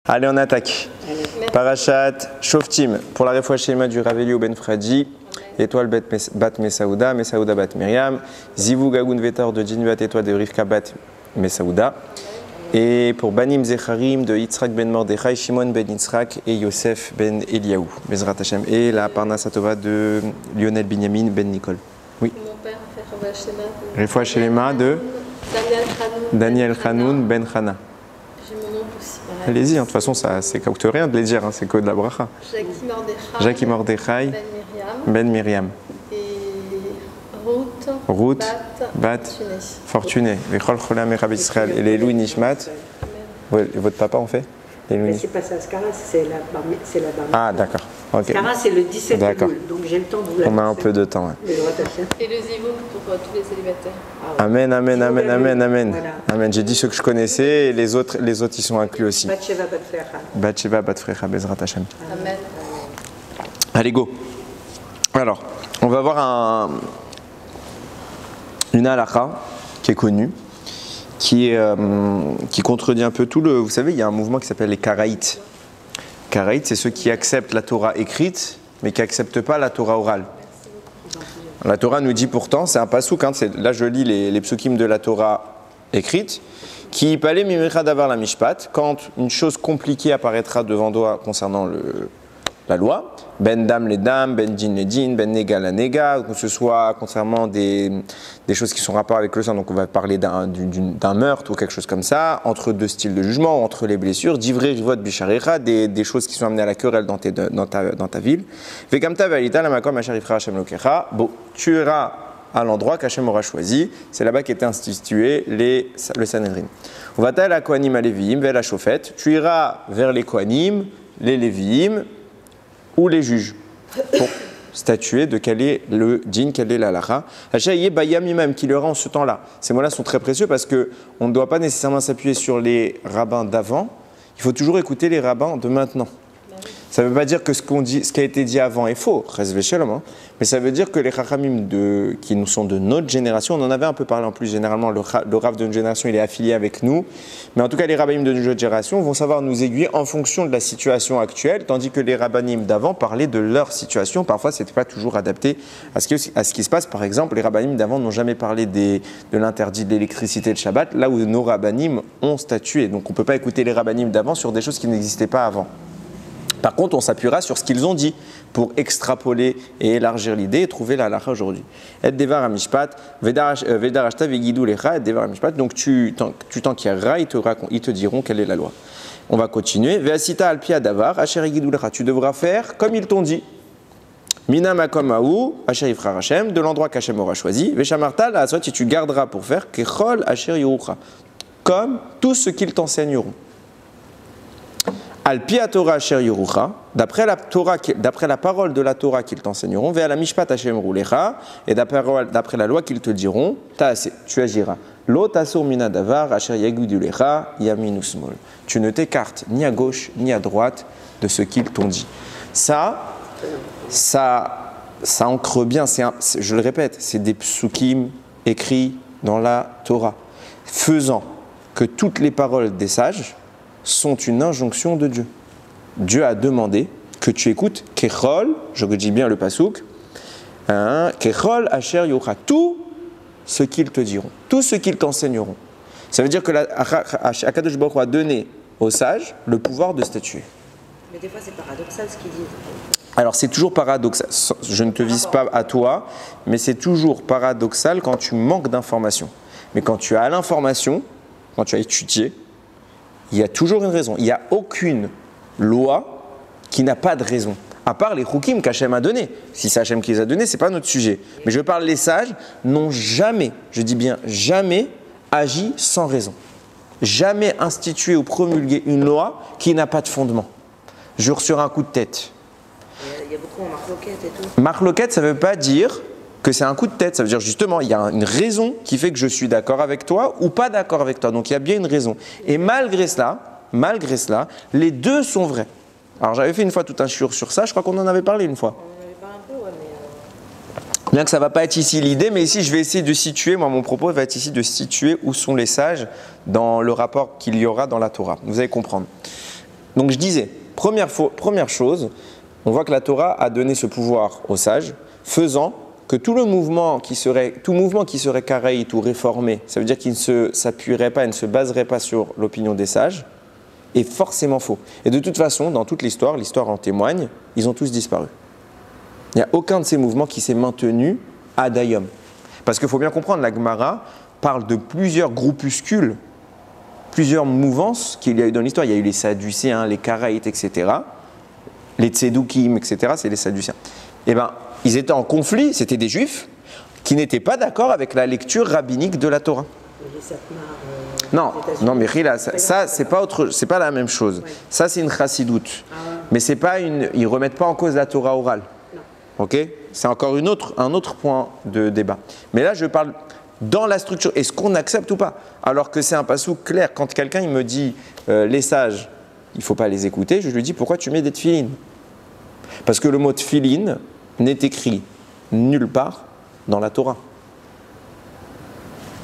Allez, on attaque. Parashat Shoftim pour la Refoua Shema du Rav Eliyahu ben Fradi. Étoile bat Mesaouda, Mesaouda bat Myriam. Zivu Gagoun Vetor de Jinvat, étoile de Rivka bat Mesaouda. Et pour Banim Zecharim de Yitzhak ben Mordechai, Shimon ben Yitzhak et Yosef ben Eliyahu. Bezrat Hashem. Et la Parnasatova de Lionel Binyamin ben Nicole. Oui. Mon père a fait Refoua Shema. Refoua Shema de Daniel Hanoun ben Hana. J'ai mon oncle aussi. Allez-y, de toute façon, ça c'est coûte rien de les dire, hein, c'est que de la bracha. Jackie Mordechai, Ben Myriam. Et Ruth, Bat Fortuné. Et les Louis Nishmat. Votre papa en fait? Mais c'est pas ça, Skara, c'est la Bama. Ah, d'accord. Okay. Skara, c'est le 17 d'accord. donc j'ai le temps de vous la On a un peu de temps. Ouais. Et le Zivouk pour tous les célibataires. Amen, amen, amen, amen, amen. Voilà. Amen. J'ai dit ceux que je connaissais et les autres ils sont inclus aussi. Batsheva, Batfrecha. Batsheva, Batfrecha, Bezrat Hashem. Amen. Allez, go. Alors, on va voir une halakha qui est connue, qui contredit un peu tout le... Vous savez, il y a un mouvement qui s'appelle les Karaïtes. Karaïtes, c'est ceux qui acceptent la Torah écrite, mais qui n'acceptent pas la Torah orale. La Torah nous dit pourtant, c'est un pasouk, hein, là je lis les psukim de la Torah écrite, qui palé mimicha davar la mishpat, quand une chose compliquée apparaîtra devant toi concernant la loi, ben dam les dames, ben din les din, ben nega la nega, que ce soit concernant des choses qui sont en rapport avec le sang, donc on va parler d'un meurtre ou quelque chose comme ça, entre deux styles de jugement, entre les blessures, divrei rivot bisharecha, des choses qui sont amenées à la querelle dans ta ville. Vekamta valita la makom asharifra Hashem lokecha, bon, tu iras à l'endroit qu'Hachem aura choisi, c'est là-bas qu'était institué le Sanhedrin. On va t'aller à Kohanim à Léviim, vers la chauffette, tu iras vers les Kohanim, les Léviim, ou les juges, pour statuer de quel est le din, quelle est la halakha. Hachaïe bayam même qu'il y aura en ce temps-là. Ces mots-là sont très précieux parce qu'on ne doit pas nécessairement s'appuyer sur les rabbins d'avant, il faut toujours écouter les rabbins de maintenant. Ça ne veut pas dire que ce qui a été dit avant est faux, mais ça veut dire que les chachamim qui nous sont de notre génération, on en avait un peu parlé en plus, généralement le rav de notre génération il est affilié avec nous, mais en tout cas les rabbinim de notre génération vont savoir nous aiguiller en fonction de la situation actuelle, tandis que les rabbinim d'avant parlaient de leur situation, parfois ce n'était pas toujours adapté à ce qui se passe. Par exemple, les rabbinim d'avant n'ont jamais parlé de l'interdit de l'électricité de Shabbat, là où nos rabbinim ont statué, donc on ne peut pas écouter les rabbinim d'avant sur des choses qui n'existaient pas avant. Par contre, on s'appuiera sur ce qu'ils ont dit pour extrapoler et élargir l'idée et trouver la halakha aujourd'hui. Et devar amishpat, vedarashta vegidou lecha, et devar amishpat. Donc tu t'enquéreras, ils te diront quelle est la loi. On va continuer. Veasita alpia davar, asher egidou lecha. Tu devras faire comme ils t'ont dit. Mina makom haou, asher yifra Hashem, de l'endroit qu'Hachem aura choisi. Veshamarta la asot, et tu garderas pour faire kechol asher yorucha, comme tout ce qu'ils t'enseigneront. Al-Pia Torah Asher Yerucha, d'après la parole de la Torah qu'ils t'enseigneront, Ve'al Mishpat Hashem Rulecha, et d'après la loi qu'ils te diront, tu agiras. Lo tasur mina davar Asher Yagudulecha Yamin Usmol. Tu ne t'écartes ni à gauche ni à droite de ce qu'ils t'ont dit. Ça ancre bien, je le répète, c'est des psukim écrits dans la Torah, faisant que toutes les paroles des sages sont une injonction de Dieu. Dieu a demandé que tu écoutes Kechol, je dis bien le pasouk, Kechol Asher Yocha, tout ce qu'ils te diront, tout ce qu'ils t'enseigneront. Ça veut dire que Akadosh Baruch Hu a donné aux sages le pouvoir de statuer. Mais des fois c'est paradoxal ce qu'ils disent. Alors c'est toujours paradoxal, je ne te vise pas à toi, mais c'est toujours paradoxal quand tu manques d'informations. Mais quand tu as l'information, quand tu as étudié, il y a toujours une raison. Il n'y a aucune loi qui n'a pas de raison. À part les chukim qu'Hachem a donnés. Si c'est Hachem qui les a donnés, ce n'est pas notre sujet. Mais je parle, les sages n'ont jamais, je dis bien jamais, agi sans raison. Jamais institué ou promulgué une loi qui n'a pas de fondement. Jure sur un coup de tête. Il y a beaucoup en marloquette et tout. Marloquette, ça ne veut pas dire que c'est un coup de tête, ça veut dire justement il y a une raison qui fait que je suis d'accord avec toi ou pas d'accord avec toi, donc il y a bien une raison. Et malgré cela, les deux sont vrais. Alors j'avais fait une fois tout un shiur sur ça, je crois qu'on en avait parlé une fois. On en avait parlé un peu, ouais, mais... Bien que ça ne va pas être ici l'idée, mais ici je vais essayer de situer, moi mon propos va être ici de situer où sont les sages dans le rapport qu'il y aura dans la Torah. Vous allez comprendre. Donc je disais, première chose, on voit que la Torah a donné ce pouvoir aux sages, faisant que tout mouvement qui serait karaït ou réformé, ça veut dire qu'il ne s'appuierait pas, il ne se baserait pas sur l'opinion des sages, est forcément faux. Et de toute façon, dans toute l'histoire en témoigne, ils ont tous disparu. Il n'y a aucun de ces mouvements qui s'est maintenu ad ayom. Parce qu'il faut bien comprendre, la Gemara parle de plusieurs groupuscules, plusieurs mouvances qu'il y a eu dans l'histoire. Il y a eu les Sadducéens, les Karaïtes, etc. Les Tsedoukim, etc. C'est les Sadducéens. Eh bien, ils étaient en conflit, c'était des Juifs qui n'étaient pas d'accord avec la lecture rabbinique de la Torah. Non, mais ça c'est pas la même chose. Ouais. Ça c'est une chassidoute. Mais c'est pas ils remettent pas en cause la Torah orale. Ok, c'est encore un autre point de débat. Mais là je parle dans la structure. Est-ce qu'on accepte ou pas? Alors que c'est un passouk clair. Quand quelqu'un il me dit les sages, il faut pas les écouter, je lui dis pourquoi tu mets des tefilines? Parce que le mot tefilin n'est écrit nulle part dans la Torah.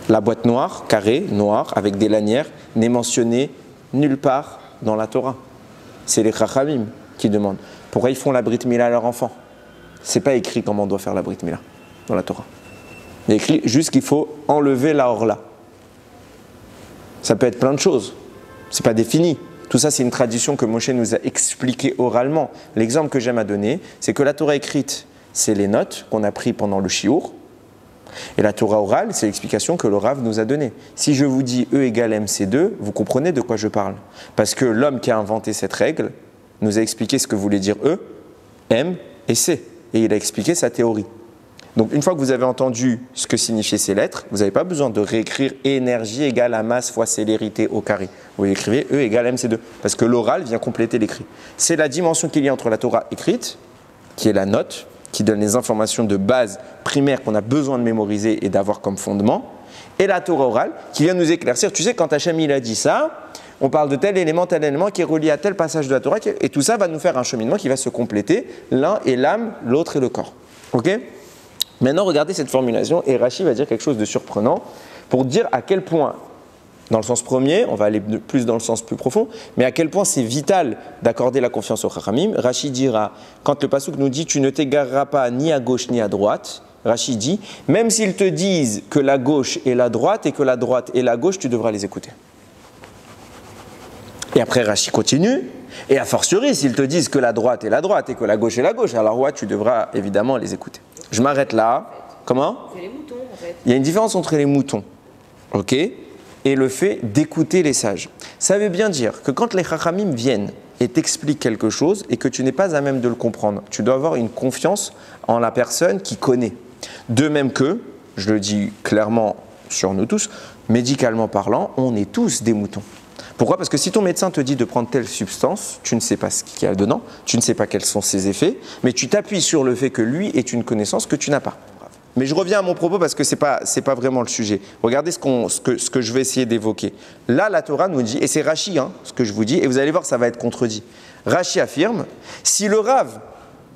La boîte noire, carrée, noire, avec des lanières, n'est mentionnée nulle part dans la Torah. C'est les Chachamim qui demandent. Pourquoi ils font la Brit Mila à leur enfant? C'est pas écrit comment on doit faire la Brit Mila dans la Torah. Il est écrit juste qu'il faut enlever la orla. Ça peut être plein de choses. C'est pas défini. Tout ça, c'est une tradition que Moshe nous a expliqué oralement. L'exemple que j'aime à donner, c'est que la Torah écrite, c'est les notes qu'on a prises pendant le shiur. Et la Torah orale, c'est l'explication que le Rav nous a donnée. Si je vous dis E égale MC2, vous comprenez de quoi je parle. Parce que l'homme qui a inventé cette règle nous a expliqué ce que voulait dire E, M et C. Et il a expliqué sa théorie. Donc une fois que vous avez entendu ce que signifiaient ces lettres, vous n'avez pas besoin de réécrire énergie égale à masse fois célérité au carré. Vous écrivez E égale MC2. Parce que l'oral vient compléter l'écrit. C'est la dimension qu'il y a entre la Torah écrite, qui est la note, qui donne les informations de base primaires qu'on a besoin de mémoriser et d'avoir comme fondement, et la Torah orale qui vient nous éclaircir. Tu sais, quand Hachem il a dit ça, on parle de tel élément qui est relié à tel passage de la Torah, et tout ça va nous faire un cheminement qui va se compléter. L'un est l'âme, l'autre est le corps. Ok? Maintenant, regardez cette formulation, et Rashi va dire quelque chose de surprenant pour dire à quel point, dans le sens premier, on va aller plus dans le sens plus profond, mais à quel point c'est vital d'accorder la confiance au Chachamim. Rashi dira, quand le passouk nous dit « tu ne t'égareras pas ni à gauche ni à droite », Rashi dit « même s'ils te disent que la gauche est la droite et que la droite est la gauche, tu devras les écouter ». Et après Rashi continue, et a fortiori, s'ils te disent que la droite est la droite et que la gauche est la gauche, alors ouais, tu devras évidemment les écouter. Je m'arrête là. Comment? C'est les moutons en fait. Il y a une différence entre les moutons, ok, et le fait d'écouter les sages. Ça veut bien dire que quand les Chachamim viennent et t'expliquent quelque chose et que tu n'es pas à même de le comprendre, tu dois avoir une confiance en la personne qui connaît. De même que, je le dis clairement sur nous tous, médicalement parlant, on est tous des moutons. Pourquoi? Parce que si ton médecin te dit de prendre telle substance, tu ne sais pas ce qu'il y a dedans, tu ne sais pas quels sont ses effets, mais tu t'appuies sur le fait que lui est une connaissance que tu n'as pas. Mais je reviens à mon propos parce que c'est pas vraiment le sujet. Regardez ce que je vais essayer d'évoquer. Là, la Torah nous dit, et c'est Rashi, ce que je vous dis, et vous allez voir, ça va être contredit. Rashi affirme, si le Rav,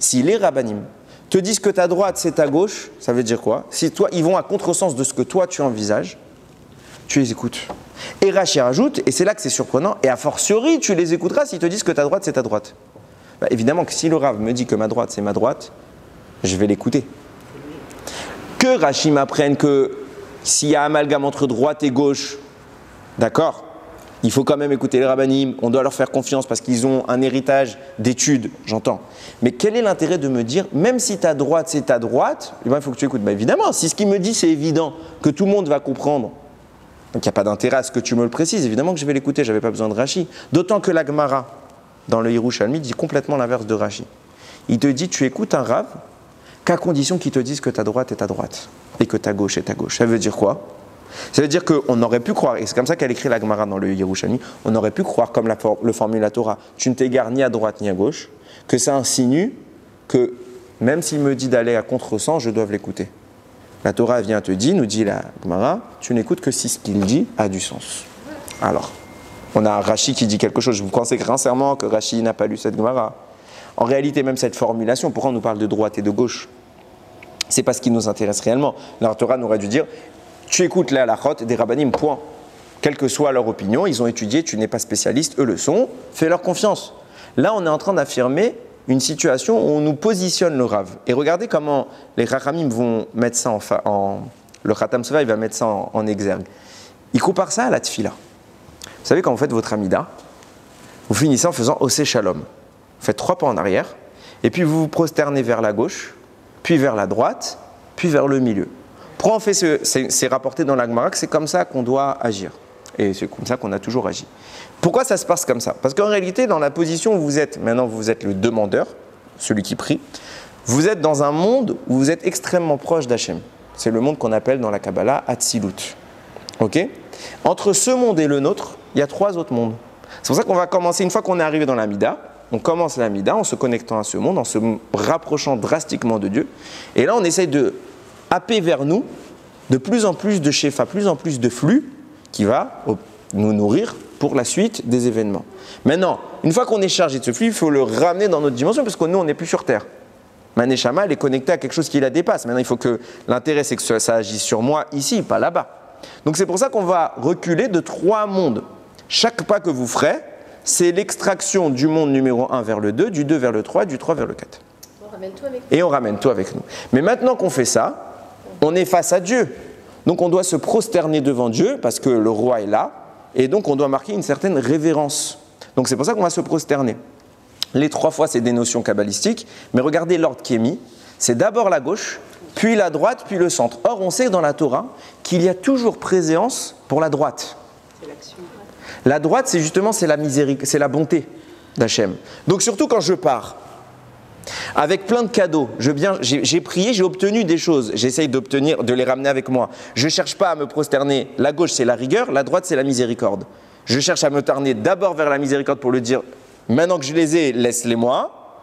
si les Rabbanim te disent que ta droite c'est ta gauche, ça veut dire quoi? Si toi, ils vont à contresens de ce que toi tu envisages, tu les écoutes. Et Rashi rajoute, et c'est là que c'est surprenant, et a fortiori tu les écouteras s'ils te disent que ta droite c'est ta droite. Bah, évidemment que si le Rav me dit que ma droite c'est ma droite, je vais l'écouter. Que Rashi m'apprenne que s'il y a amalgame entre droite et gauche, d'accord, il faut quand même écouter les rabbanim, on doit leur faire confiance parce qu'ils ont un héritage d'études, j'entends. Mais quel est l'intérêt de me dire, même si ta droite c'est ta droite, eh ben, il faut que tu écoutes. Bah, évidemment, si ce qu'il me dit c'est évident, que tout le monde va comprendre, donc il n'y a pas d'intérêt à ce que tu me le précises, évidemment que je vais l'écouter, je n'avais pas besoin de Rashi. D'autant que la Gemara, dans le Yerushalmi, dit complètement l'inverse de Rashi. Il te dit, tu écoutes un Rav, qu'à condition qu'ils te disent que ta droite est ta droite et que ta gauche est ta gauche. Ça veut dire quoi? Ça veut dire qu'on aurait pu croire, et c'est comme ça qu'elle écrit la Gemara dans le Yerushalmi, on aurait pu croire, comme le formule la Torah, tu ne t'égares ni à droite ni à gauche, que ça insinue que même s'il me dit d'aller à contresens, je dois l'écouter. La Torah vient te dire, nous dit la Gemara, tu n'écoutes que si ce qu'il dit a du sens. Alors, on a Rashi qui dit quelque chose, vous pensez sincèrement que Rashi n'a pas lu cette Gemara? En réalité, même cette formulation, pourquoi on nous parle de droite et de gauche? C'est pas ce qui nous intéresse réellement. La Torah nous aurait dû dire, tu écoutes la halachot des rabbanim, point. Quelle que soit leur opinion, ils ont étudié, tu n'es pas spécialiste, eux le sont, fais-leur confiance. Là, on est en train d'affirmer une situation où on nous positionne le Rav. Et regardez comment les Rachamim vont mettre ça le Khatam Sofer, il va mettre ça en exergue. Il compare ça à la tfila. Vous savez, quand vous faites votre Amida, vous finissez en faisant Osé Shalom. Vous faites 3 pas en arrière, et puis vous vous prosternez vers la gauche, puis vers la droite, puis vers le milieu. Pourquoi on fait c'est rapporté dans la Gemara que c'est comme ça qu'on doit agir. Et c'est comme ça qu'on a toujours agi. Pourquoi ça se passe comme ça? Parce qu'en réalité, dans la position où vous êtes, maintenant vous êtes le demandeur, celui qui prie, vous êtes dans un monde où vous êtes extrêmement proche d'Hachem. C'est le monde qu'on appelle dans la Kabbalah Hatzilut. Ok? Entre ce monde et le nôtre, il y a 3 autres mondes. C'est pour ça qu'on va commencer, une fois qu'on est arrivé dans l'Amida, on commence l'Amida en se connectant à ce monde, en se rapprochant drastiquement de Dieu. Et là, on essaye de happer vers nous de plus en plus de shefa, plus en plus de flux qui va nous nourrir pour la suite des événements. Maintenant, une fois qu'on est chargé de ce flux, il faut le ramener dans notre dimension parce que nous, on n'est plus sur Terre. Ma neshama, elle est connectée à quelque chose qui la dépasse. Maintenant, il faut que l'intérêt, c'est que ça agisse sur moi ici, pas là-bas. Donc, c'est pour ça qu'on va reculer de 3 mondes. Chaque pas que vous ferez, c'est l'extraction du monde numéro 1 vers le 2, du 2 vers le 3, du 3 vers le 4. On ramène tout avec nous. Et on ramène tout avec nous. Mais maintenant qu'on fait ça, on est face à Dieu. Donc on doit se prosterner devant Dieu parce que le roi est là. Et donc on doit marquer une certaine révérence. Donc c'est pour ça qu'on va se prosterner. Les 3 fois, c'est des notions kabbalistiques. Mais regardez l'ordre qui est mis. C'est d'abord la gauche, puis la droite, puis le centre. Or, on sait dans la Torah qu'il y a toujours préséance pour la droite. C'est l'action. La droite, c'est justement la miséricorde, c'est la bonté d'Hachem. Donc surtout quand je pars, avec plein de cadeaux, j'ai prié, j'ai obtenu des choses, j'essaye de les ramener avec moi. Je ne cherche pas à me prosterner, la gauche c'est la rigueur, la droite c'est la miséricorde. Je cherche à me tourner d'abord vers la miséricorde pour lui dire, maintenant que je les ai, laisse-les moi.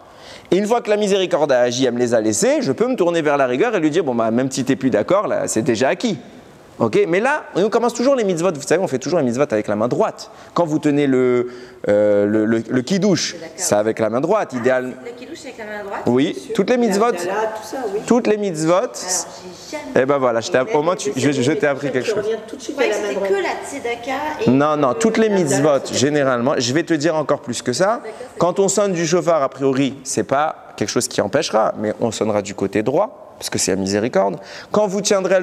Et une fois que la miséricorde a agi, elle me les a laissés, je peux me tourner vers la rigueur et lui dire, bon bah même si tu n'es plus d'accord, là c'est déjà acquis. Okay, mais là, on commence toujours les mitzvot. Vous savez, on fait toujours les mitzvot avec la main droite. Quand vous tenez le kiddush, c'est avec la main droite, idéal. Le kidouche avec la main droite? Oui, toutes les mitzvot. Tout ça, oui. Toutes les mitzvot. Alors, j'ai jamais. Eh ben voilà, au moins je t'ai appris quelque chose. Tout de suite à la main droite. Que la tzedaka et Non, toutes les mitzvot, généralement, je vais te dire encore plus que ça. Quand on sonne du chauffard, a priori, c'est pas quelque chose qui empêchera, mais on sonnera du côté droit, parce que c'est la miséricorde. Quand vous tiendrez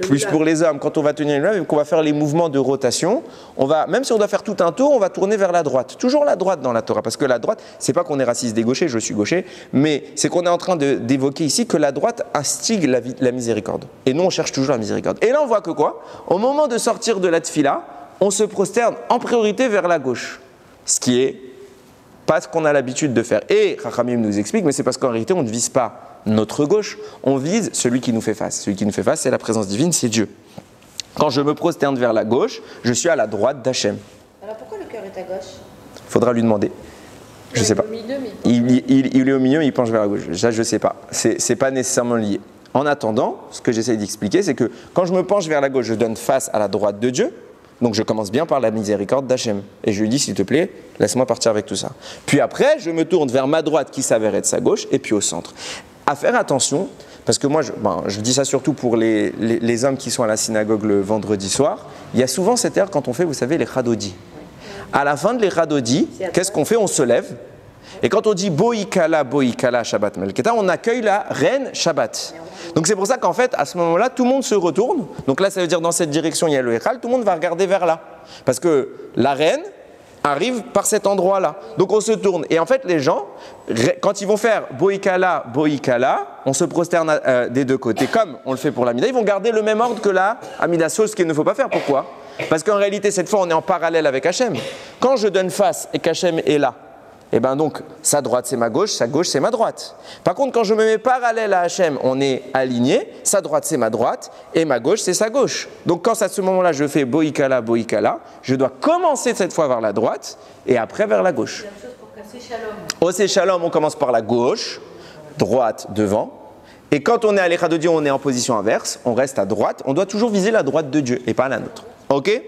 plus pour les hommes, quand on va tenir le qu'on va faire les mouvements de rotation, même si on doit faire tout un tour, on va tourner vers la droite. Toujours la droite dans la Torah, parce que la droite, c'est pas qu'on est raciste des gauchers, je suis gaucher, mais c'est qu'on est en train d'évoquer ici que la droite instigue la miséricorde. Et nous, on cherche toujours la miséricorde. Et là, on voit que quoi? Au moment de sortir de la tfila, on se prosterne en priorité vers la gauche, ce qui est pas ce qu'on a l'habitude de faire. Et Chachamim nous explique, mais c'est parce qu'en réalité, on ne vise pas notre gauche, on vise celui qui nous fait face. Celui qui nous fait face, c'est la présence divine, c'est Dieu. Quand je me prosterne vers la gauche, je suis à la droite d'Hachem. Alors pourquoi le cœur est à gauche? Il faudra lui demander. Je ne sais pas. Il est au milieu, il penche vers la gauche. Ça, je ne sais pas. C'est pas nécessairement lié. En attendant, ce que j'essaie d'expliquer, c'est que quand je me penche vers la gauche, je donne face à la droite de Dieu. Donc je commence bien par la miséricorde d'Hachem. Et je lui dis, s'il te plaît, laisse-moi partir avec tout ça. Puis après, je me tourne vers ma droite qui s'avère être sa gauche, et puis au centre. À faire attention, parce que moi, je dis ça surtout pour les hommes qui sont à la synagogue le vendredi soir, il y a souvent cette heure quand on fait, vous savez, les chadodi. À la fin de les chadodi, qu'est-ce qu'on fait? On se lève. Et quand on dit Boïkala, Shabbat Melketa, on accueille la reine Shabbat. Donc c'est pour ça qu'en fait, à ce moment-là, tout le monde se retourne. Donc là, ça veut dire dans cette direction, il y a le Echal, tout le monde va regarder vers là. Parce que la reine arrive par cet endroit-là. Donc on se tourne. Et en fait, les gens, quand ils vont faire Boïkala, on se prosterne des deux côtés, comme on le fait pour l'Amida, ils vont garder le même ordre que la Amida, sauf ce qu'il ne faut pas faire. Pourquoi? Parce qu'en réalité, cette fois, on est en parallèle avec Hachem. Quand je donne face et qu'Hachem est là, et bien donc, sa droite c'est ma gauche, sa gauche c'est ma droite. Par contre, quand je me mets parallèle à Hachem, on est aligné, sa droite c'est ma droite, et ma gauche c'est sa gauche. Donc quand à ce moment-là je fais Boïkala, je dois commencer cette fois vers la droite, et après vers la gauche. Même chose pour casser Shalom. Au C'est Shalom, on commence par la gauche, droite devant, et quand on est à l'Echad de Dieu, on est en position inverse, on reste à droite, on doit toujours viser la droite de Dieu, et pas la nôtre. Ok?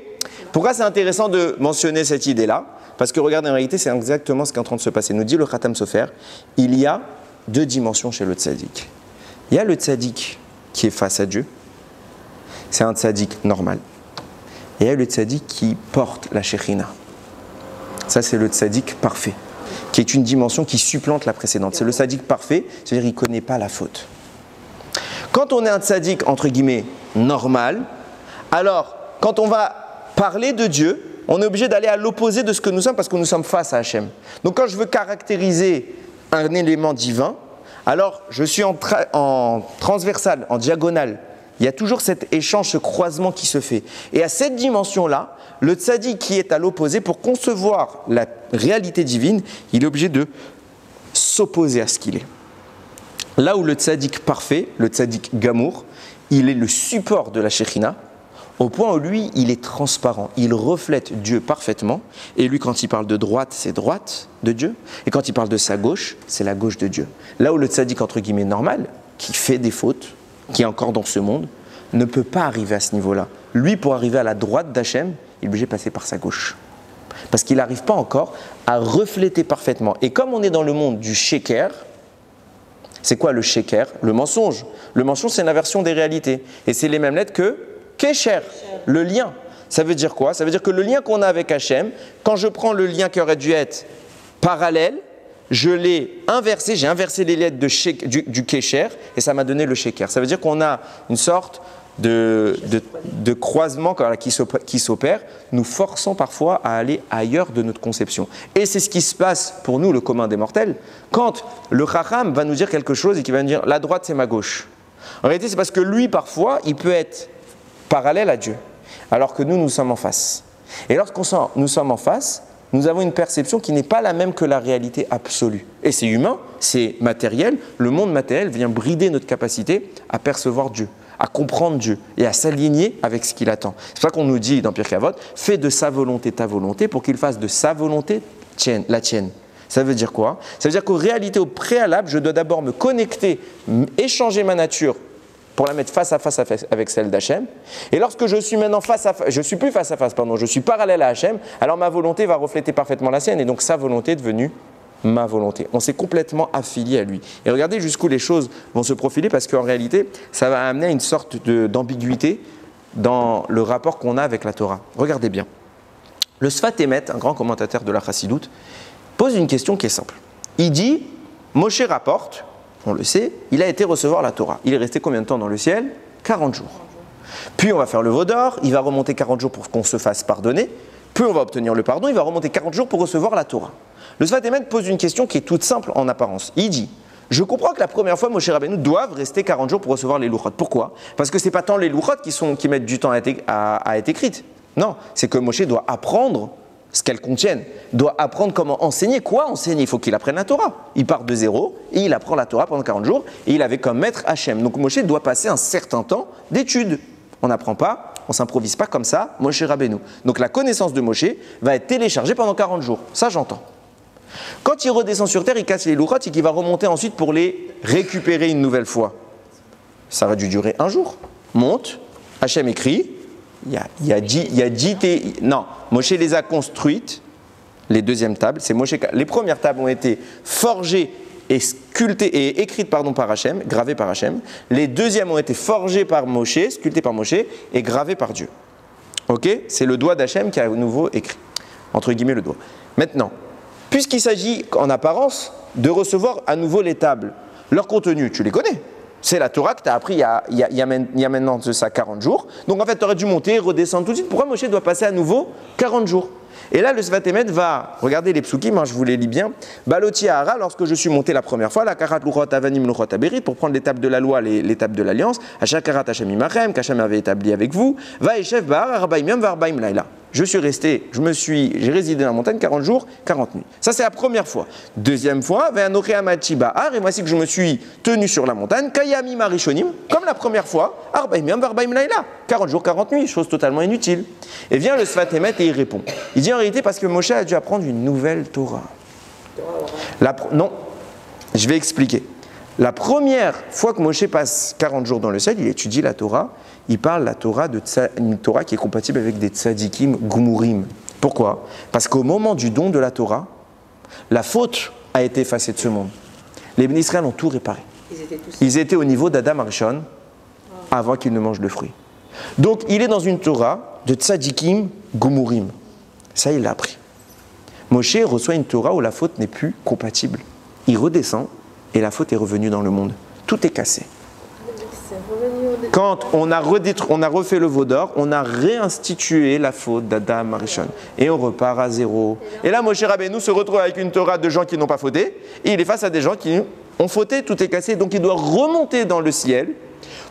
Pourquoi c'est intéressant de mentionner cette idée-là? Parce que regardez, en réalité, c'est exactement ce qui est en train de se passer. Nous dit le Khatam Sofer, il y a 2 dimensions chez le tzaddik. Il y a le tzaddik qui est face à Dieu, c'est un tzaddik normal. et il y a le tzaddik qui porte la Shekhinah. Ça, c'est le tzaddik parfait, qui est une dimension qui supplante la précédente. C'est le tzaddik parfait, c'est-à-dire qu'il ne connaît pas la faute. Quand on est un tzaddik, entre guillemets, normal, alors, quand on va parler de Dieu, on est obligé d'aller à l'opposé de ce que nous sommes parce que nous sommes face à Hachem. Donc quand je veux caractériser un élément divin, alors je suis en transversal, en diagonale. Il y a toujours cet échange, ce croisement qui se fait. Et à cette dimension-là, le tzaddik qui est à l'opposé, pour concevoir la réalité divine, il est obligé de s'opposer à ce qu'il est. Là où le tzaddik parfait, le tzaddik gamour, il est le support de la Shekhinah, au point où lui, il est transparent, il reflète Dieu parfaitement, et lui, quand il parle de droite, c'est droite de Dieu, et quand il parle de sa gauche, c'est la gauche de Dieu. Là où le tzaddik, entre guillemets, normal, qui fait des fautes, qui est encore dans ce monde, ne peut pas arriver à ce niveau-là. Lui, pour arriver à la droite d'Hachem, il est obligé de passer par sa gauche. Parce qu'il n'arrive pas encore à refléter parfaitement. Et comme on est dans le monde du sheker, c'est quoi le sheker? Le mensonge. Le mensonge, c'est une inversion des réalités. Et c'est les mêmes lettres que Kesher, le lien. Ça veut dire quoi? Ça veut dire que le lien qu'on a avec Hachem, quand je prends le lien qui aurait dû être parallèle, je l'ai inversé, j'ai inversé les lettres du Kesher et ça m'a donné le Sheker. Ça veut dire qu'on a une sorte de croisement qui s'opère, nous forçant parfois à aller ailleurs de notre conception. Et c'est ce qui se passe pour nous, le commun des mortels, quand le Chacham va nous dire quelque chose et qu'il va nous dire « la droite c'est ma gauche ». En réalité, c'est parce que lui, parfois, il peut être parallèle à Dieu, alors que nous sommes en face. Et lorsqu'on nous sommes en face, nous avons une perception qui n'est pas la même que la réalité absolue. Et c'est humain, c'est matériel. Le monde matériel vient brider notre capacité à percevoir Dieu, à comprendre Dieu et à s'aligner avec ce qu'il attend. C'est pour ça qu'on nous dit dans Pirkei Avot, fais de sa volonté ta volonté pour qu'il fasse de sa volonté la tienne. Ça veut dire quoi? Ça veut dire qu'en réalité, au préalable, je dois d'abord me connecter, échanger ma nature pour la mettre face à face avec celle d'Hachem. Et lorsque je suis maintenant je suis plus face à face, je suis parallèle à Hachem, alors ma volonté va refléter parfaitement la sienne, et donc sa volonté est devenue ma volonté. On s'est complètement affilié à lui. Et regardez jusqu'où les choses vont se profiler, parce qu'en réalité, ça va amener à une sorte d'ambiguïté dans le rapport qu'on a avec la Torah. Regardez bien. Le Sfat Emet, un grand commentateur de la Chassidoute, pose une question qui est simple. Il dit, Moshe rapporte, on le sait, il a été recevoir la Torah. Il est resté combien de temps dans le ciel? 40 jours. Puis on va faire le veau d'or, il va remonter 40 jours pour qu'on se fasse pardonner. Puis on va obtenir le pardon, il va remonter 40 jours pour recevoir la Torah. Le Sfat Emet pose une question qui est toute simple en apparence. Il dit, je comprends que la première fois, Moshe Rabbeinu doivent rester 40 jours pour recevoir les louchot. Pourquoi? Parce que ce n'est pas tant les louchot qui mettent du temps à être écrites. Non, c'est que Moshe doit apprendre ce qu'elles contiennent, doit apprendre comment enseigner. Quoi enseigner? Il faut qu'il apprenne la Torah. Il part de zéro et il apprend la Torah pendant 40 jours et il avait comme maître Hachem. Donc Moshe doit passer un certain temps d'études. On n'apprend pas, on ne s'improvise pas comme ça, Moshe Rabbeinu. Donc la connaissance de Moshe va être téléchargée pendant 40 jours. Ça, j'entends. Quand il redescend sur terre, il casse les louchot et qu'il va remonter ensuite pour les récupérer une nouvelle fois. Ça va dû durer un jour. Monte, Hachem écrit. Non, Moshe les a construites, les deuxièmes tables. Les premières tables ont été forgées et sculptées et écrites par Hachem, gravées par Hachem. Les deuxièmes ont été forgées par Moshe, sculptées par Moshe et gravées par Dieu. Ok? C'est le doigt d'Hachem qui a à nouveau écrit, entre guillemets le doigt. Maintenant, puisqu'il s'agit en apparence de recevoir à nouveau les tables, leur contenu, tu les connais. C'est la Torah que tu as appris il y a maintenant de ça 40 jours. Donc en fait, tu aurais dû monter, redescendre tout de suite. Pourquoi Moshe doit passer à nouveau 40 jours? Et là, le Sfat Emet va, regardez les psukim, je vous les lis bien. Baloti Ahara, lorsque je suis monté la première fois, la Karat Luchot Avanim Luchot Aberit, pour prendre l'étape de la loi, l'étape de l'alliance, Asher Karat Hashem Imachem, qu'Hachem avait établi avec vous, Va Eshev Bahar Arbaim Yom Varbaim Laila. J'ai résidé dans la montagne 40 jours, 40 nuits. Ça, c'est la première fois. Deuxième fois, et voici que je me suis tenu sur la montagne, Kayami Marishonim, comme la première fois, Arbaim Yom Varbaim Laila. 40 jours, 40 nuits, chose totalement inutile. Et vient le Sfat Emet et il répond. Il dit en réalité parce que Moshe a dû apprendre une nouvelle Torah. Non, je vais expliquer. La première fois que Moshe passe 40 jours dans le ciel, il étudie la Torah. Il parle la Torah une Torah qui est compatible avec des tzadikim gumurim. Pourquoi? Parce qu'au moment du don de la Torah, la faute a été effacée de ce monde. Les Bnei Israël ont tout réparé. Ils étaient au niveau d'Adam Arishon avant qu'ils ne mangent le fruit. Donc il est dans une Torah de tzadikim gumurim. Ça, il l'a appris. Moshe reçoit une Torah où la faute n'est plus compatible. Il redescend et la faute est revenue dans le monde. Tout est cassé. Quand on a refait le veau d'or, on a réinstitué la faute d'Adam Arishon. Et on repart à zéro. Et là, Moshe Rabbeinu se retrouve avec une Torah de gens qui n'ont pas fauté. Et il est face à des gens qui ont fauté, tout est cassé. Donc il doit remonter dans le ciel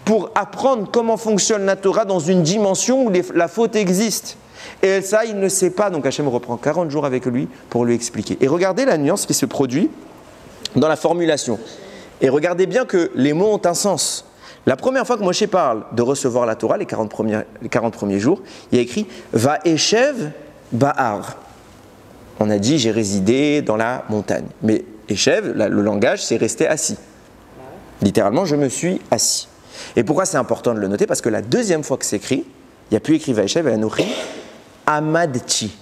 pour apprendre comment fonctionne la Torah dans une dimension où la faute existe. Et ça, il ne sait pas. Donc Hachem reprend 40 jours avec lui pour lui expliquer. Et regardez la nuance qui se produit dans la formulation. Et regardez bien que les mots ont un sens. La première fois que Moshe parle de recevoir la Torah, les 40 premiers jours, il y a écrit « Va Eshev Ba'ar ». On a dit « J'ai résidé dans la montagne ». Mais Eshev, le langage, c'est rester assis. Littéralement, je me suis assis. Et pourquoi c'est important de le noter? Parce que la deuxième fois que c'est écrit, il n'y a plus écrit « Va Eshev Anochi Amadchi ».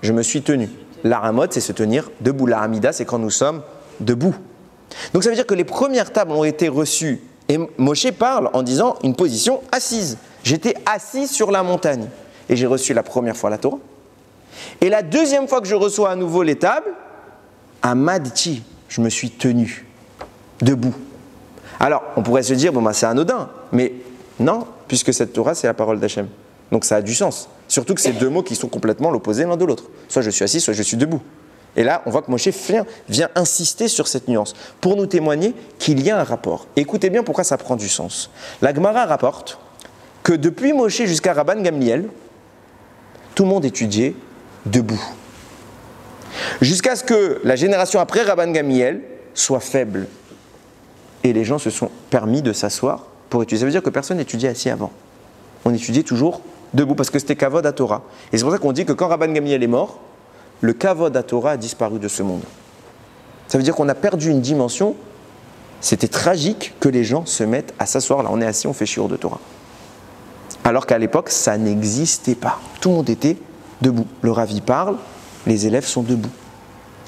Je me suis tenu. L'aramot, c'est se tenir debout. La Hamida, c'est quand nous sommes debout. Donc ça veut dire que les premières tables ont été reçues. Et Moshe parle en disant une position assise. J'étais assis sur la montagne. Et j'ai reçu la première fois la Torah. Et la deuxième fois que je reçois à nouveau les tables, Amadchi, je me suis tenu, debout. Alors, on pourrait se dire, bon, c'est anodin. Mais non, puisque cette Torah, c'est la parole d'Hachem. Donc ça a du sens. Surtout que c'est deux mots qui sont complètement l'opposé l'un de l'autre. Soit je suis assis, soit je suis debout. Et là, on voit que Moshe vient insister sur cette nuance pour nous témoigner qu'il y a un rapport. Écoutez bien pourquoi ça prend du sens. La Gemara rapporte que depuis Moshe jusqu'à Rabban Gamliel, tout le monde étudiait debout. Jusqu'à ce que la génération après Rabban Gamliel soit faible. Et les gens se sont permis de s'asseoir pour étudier. Ça veut dire que personne n'étudiait assis avant. On étudiait toujours debout parce que c'était Kavod à Torah. Et c'est pour ça qu'on dit que quand Rabban Gamliel est mort, le Kavod à Torah a disparu de ce monde. Ça veut dire qu'on a perdu une dimension. C'était tragique que les gens se mettent à s'asseoir. Là, on est assis, on fait shiur de Torah. Alors qu'à l'époque, ça n'existait pas. Tout le monde était debout. Le Ravi parle, les élèves sont debout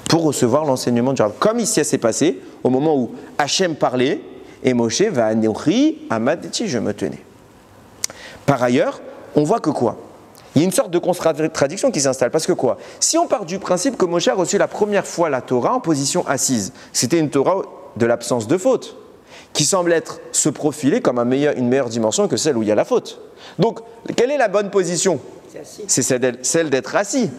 pour recevoir l'enseignement du Rav. Comme ici, ça s'est passé au moment où Hachem parlait et Moshe va anochi amadeti, je me tenais. Par ailleurs, on voit que quoi? Il y a une sorte de contradiction qui s'installe. Parce que quoi? Si on part du principe que Moshe a reçu la première fois la Torah en position assise, c'était une Torah de l'absence de faute, qui semble se profiler comme une meilleure dimension que celle où il y a la faute. Donc, quelle est la bonne position? C'est celle d'être assis.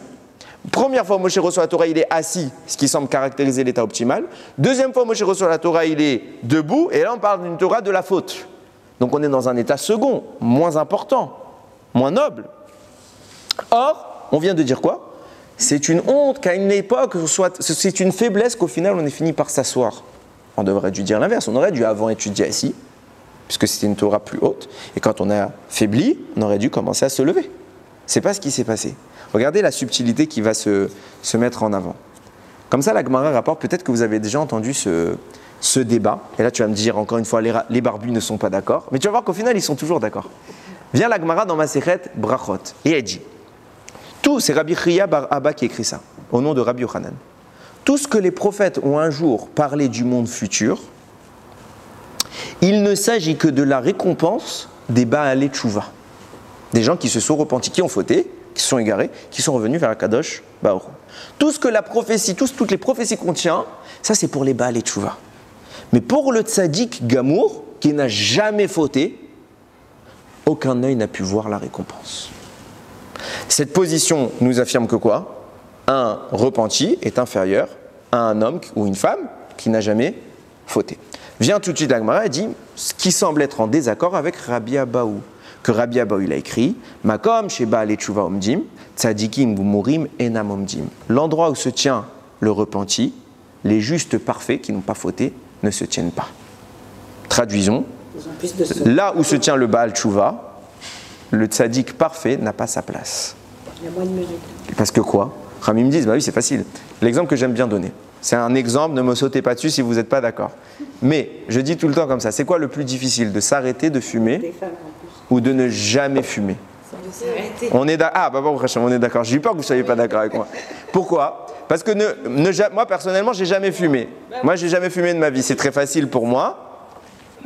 Première fois, Moshe reçoit la Torah, il est assis, ce qui semble caractériser l'état optimal. Deuxième fois, Moshe reçoit la Torah, il est debout, et là on parle d'une Torah de la faute. Donc on est dans un état second, moins important, moins noble. Or, on vient de dire quoi? C'est une honte qu'à une époque, c'est une faiblesse qu'au final on est fini par s'asseoir. On devrait dû dire l'inverse, on aurait dû avant étudier assis, puisque c'était une Torah plus haute, et quand on a faibli, on aurait dû commencer à se lever. C'est pas ce qui s'est passé. Regardez la subtilité qui va se mettre en avant. Comme ça, la Gemara rapporte, peut-être que vous avez déjà entendu ce débat, et là tu vas me dire encore une fois, les barbus ne sont pas d'accord, mais tu vas voir qu'au final ils sont toujours d'accord. Vient la Gemara dans Masechet Brachot, et elle dit, c'est Rabbi Chia bar Abba qui écrit ça, au nom de Rabbi Yochanan. Tout ce que les prophètes ont un jour parlé du monde futur, il ne s'agit que de la récompense des Baalei Tshuva, des gens qui se sont repentis, qui ont fauté, qui se sont égarés, qui sont revenus vers Akadosh Baruch Hu. Tout ce que la prophétie, toutes les prophéties contient, ça c'est pour les Baalei Tshuva. Mais pour le tzaddik Gamour, qui n'a jamais fauté, aucun œil n'a pu voir la récompense. Cette position nous affirme que quoi? Un repenti est inférieur à un homme ou une femme qui n'a jamais fauté. Vient tout de suite la Gemara et dit ce qui semble être en désaccord avec Rabbi Abahu. Que Rabbi Abahu il a écrit Makom sheba Baalei Tshuva omdim, tzadikim gumurim enam omdim. L'endroit où se tient le repenti, les justes parfaits qui n'ont pas fauté ne se tiennent pas. Traduisons. Là où se tient le Baal Tshuva, le tzaddik parfait n'a pas sa place. Il y a moins de mesure. Parce que quoi? Rami me dit, bah oui, c'est facile. L'exemple que j'aime bien donner. C'est un exemple, ne me sautez pas dessus si vous n'êtes pas d'accord. Mais je dis tout le temps comme ça, c'est quoi le plus difficile? De s'arrêter de fumer ou de ne jamais fumer? On est d'accord. Ah, bah bon, on est d'accord. J'ai eu peur que vous ne soyez pas d'accord avec moi. Pourquoi? Parce que moi, personnellement, j'ai jamais fumé. Moi, j'ai jamais fumé de ma vie. C'est très facile pour moi.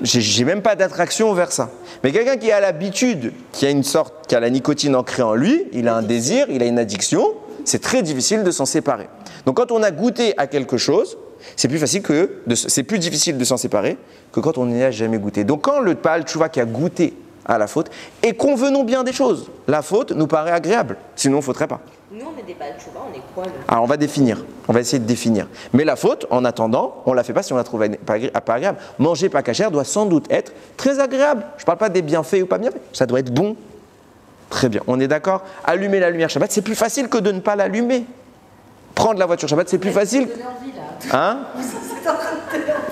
j'ai même pas d'attraction vers ça. Mais quelqu'un qui a l'habitude, qui a la nicotine ancrée en lui, il a un désir, il a une addiction, c'est très difficile de s'en séparer. Donc quand on a goûté à quelque chose, c'est plus difficile de s'en séparer que quand on n'y a jamais goûté. Donc quand le Baal Tchouva qui a goûté à la faute, et convenons bien des choses, la faute nous paraît agréable, sinon on ne faudrait pas. Nous, on est des Baal Tchouva, on est quoi là? Alors on va définir, on va essayer de définir. Mais la faute, en attendant, on ne la fait pas si on la trouve pas agréable. Manger pas cachère doit sans doute être très agréable. Je ne parle pas des bienfaits ou pas bienfaits, ça doit être bon. Très bien, on est d'accord. Allumer la lumière Shabbat, c'est plus facile que de ne pas l'allumer. Prendre la voiture Shabbat, c'est plus facile. Hein?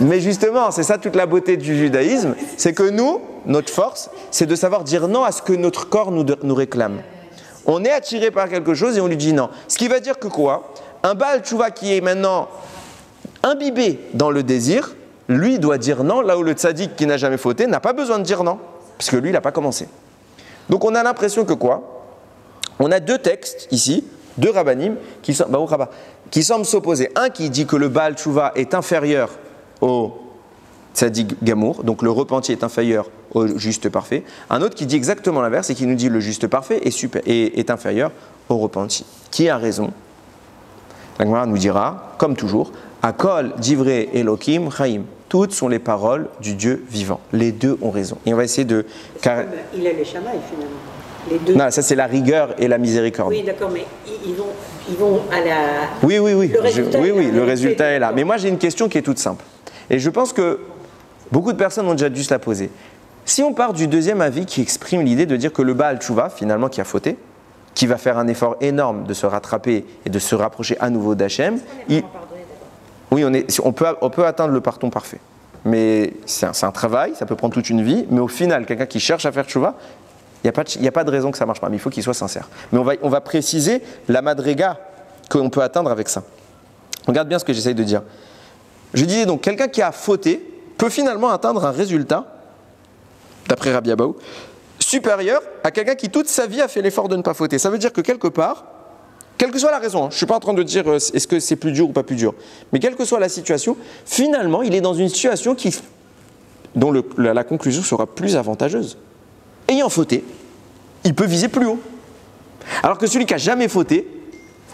Mais justement, c'est ça toute la beauté du judaïsme, c'est que nous, notre force, c'est de savoir dire non à ce que notre corps nous réclame. On est attiré par quelque chose et on lui dit non. Ce qui va dire que quoi? Un Baal Tchouva qui est maintenant imbibé dans le désir, lui doit dire non, là où le tzaddik qui n'a jamais fauté n'a pas besoin de dire non, puisque lui, il n'a pas commencé. Donc on a l'impression que quoi? On a deux textes ici, deux rabbanim qui semblent s'opposer. Un qui dit que le Baal Tchouva est inférieur au tzaddik gamour, donc le repenti est inférieur au juste parfait. Un autre qui dit exactement l'inverse et qui nous dit le juste parfait est inférieur au repenti. Qui a raison? La Gemara nous dira, comme toujours, Akol divrei Elokim chaim. Toutes sont les paroles du Dieu vivant. Les deux ont raison. Et on va essayer de... Il a les chamaïs finalement. Les deux. Non, ça c'est la rigueur et la miséricorde. Oui, d'accord, mais ils vont à la... Oui. Le résultat résultat est là. Mais moi j'ai une question qui est toute simple. Et je pense que beaucoup de personnes ont déjà dû se la poser. Si on part du deuxième avis qui exprime l'idée de dire que le Baal Tchouva, finalement, qui a fauté, qui va faire un effort énorme de se rattraper et de se rapprocher à nouveau d'Hachem, oui, on peut atteindre le pardon parfait. Mais c'est un travail, ça peut prendre toute une vie, mais au final, quelqu'un qui cherche à faire Tchouva, il n'y a pas de raison que ça ne marche pas, mais il faut qu'il soit sincère. Mais on va préciser la madriga qu'on peut atteindre avec ça. Regarde bien ce que j'essaye de dire. Je disais donc, quelqu'un qui a fauté peut finalement atteindre un résultat, d'après Rabbi Abaou, supérieur à quelqu'un qui toute sa vie a fait l'effort de ne pas fauter. Ça veut dire que quelque part, quelle que soit la raison, je ne suis pas en train de dire est-ce que c'est plus dur ou pas plus dur, mais quelle que soit la situation, finalement, il est dans une situation dont la conclusion sera plus avantageuse. Ayant fauté, il peut viser plus haut. Alors que celui qui n'a jamais fauté,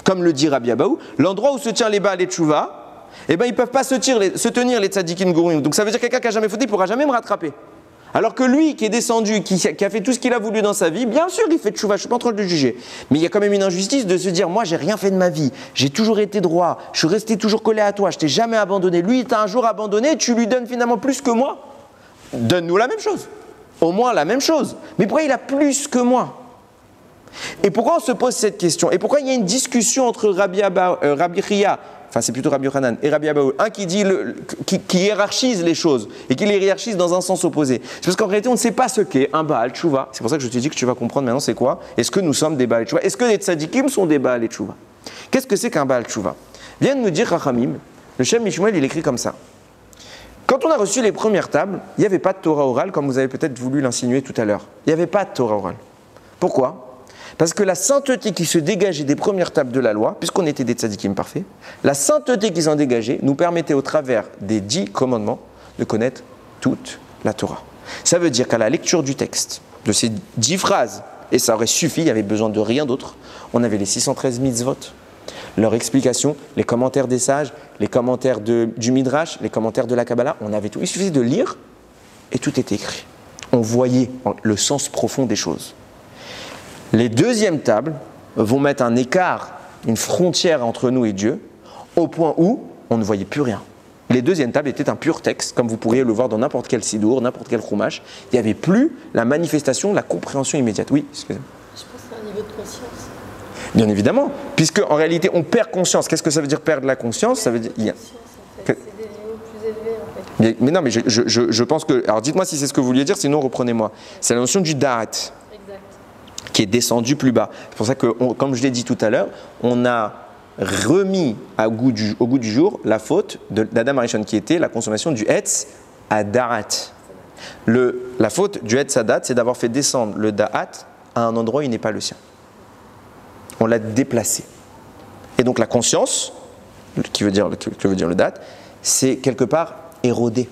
comme le dit Rabbi Abaou, l'endroit où se tient les Baal et Tchouva, eh ben, ils ne peuvent pas se tenir les tzadikim gourim. Donc ça veut dire que quelqu'un qui n'a jamais fauté ne pourra jamais me rattraper. Alors que lui qui est descendu, qui a fait tout ce qu'il a voulu dans sa vie, bien sûr il fait tchouva, je ne suis pas en train de le juger. Mais il y a quand même une injustice de se dire, moi j'ai rien fait de ma vie, j'ai toujours été droit, je suis resté toujours collé à toi, je t'ai jamais abandonné. Lui il t'a un jour abandonné, tu lui donnes finalement plus que moi. Donne-nous la même chose. Au moins la même chose. Mais pourquoi il a plus que moi? Et pourquoi on se pose cette question? Et pourquoi il y a une discussion entre Rabbi Chia, enfin c'est plutôt Rabbi Yochanan et Rabbi Abaou, un qui dit qui hiérarchise les choses et qui les hiérarchise dans un sens opposé. C'est parce qu'en réalité on ne sait pas ce qu'est un Baal Tchouva. C'est pour ça que je te dis que tu vas comprendre maintenant c'est quoi. Est-ce que nous sommes des Baal Tchouva? Est-ce que les tzadikim sont des Baal Tchouva? Qu'est-ce que c'est qu'un Baal Tchouva? Vient de nous dire Rachamim, le Shem Mishmuel il écrit comme ça. Quand on a reçu les premières tables, il n'y avait pas de Torah orale comme vous avez peut-être voulu l'insinuer tout à l'heure. Il n'y avait pas de Torah orale. Pourquoi? Parce que la sainteté qui se dégageait des premières tables de la loi, puisqu'on était des tzadikim parfaits, la sainteté qui s'en dégageait nous permettait au travers des 10 commandements de connaître toute la Torah. Ça veut dire qu'à la lecture du texte, de ces 10 phrases, et ça aurait suffi, il n'y avait besoin de rien d'autre, on avait les 613 mitzvot, leur explication, les commentaires des sages, les commentaires du Midrash, les commentaires de la Kabbalah, on avait tout. Il suffisait de lire et tout était écrit. On voyait le sens profond des choses. Les deuxièmes tables vont mettre un écart, une frontière entre nous et Dieu, au point où on ne voyait plus rien. Les deuxièmes tables étaient un pur texte, comme vous pourriez le voir dans n'importe quel sidour, n'importe quel chumash. Il n'y avait plus la manifestation, la compréhension immédiate. Oui, excusez-moi. Je pense que c'est un niveau de conscience. Bien évidemment, puisque en réalité on perd conscience. Qu'est-ce que ça veut dire perdre la conscience? Ça veut dire... En fait. C'est des niveaux plus élevés en fait. Mais non, mais je pense que... Alors dites-moi si c'est ce que vous vouliez dire, sinon reprenez-moi. C'est la notion du da'at qui est descendu plus bas. C'est pour ça que, comme je l'ai dit tout à l'heure, on a remis au goût du jour la faute d'Adam Arishon qui était la consommation du Etz à Da'at. La faute du Etz à Da'at, c'est d'avoir fait descendre le Da'at à un endroit où il n'est pas le sien. On l'a déplacé. Et donc la conscience, que veut dire le Da'at, c'est quelque part érodé.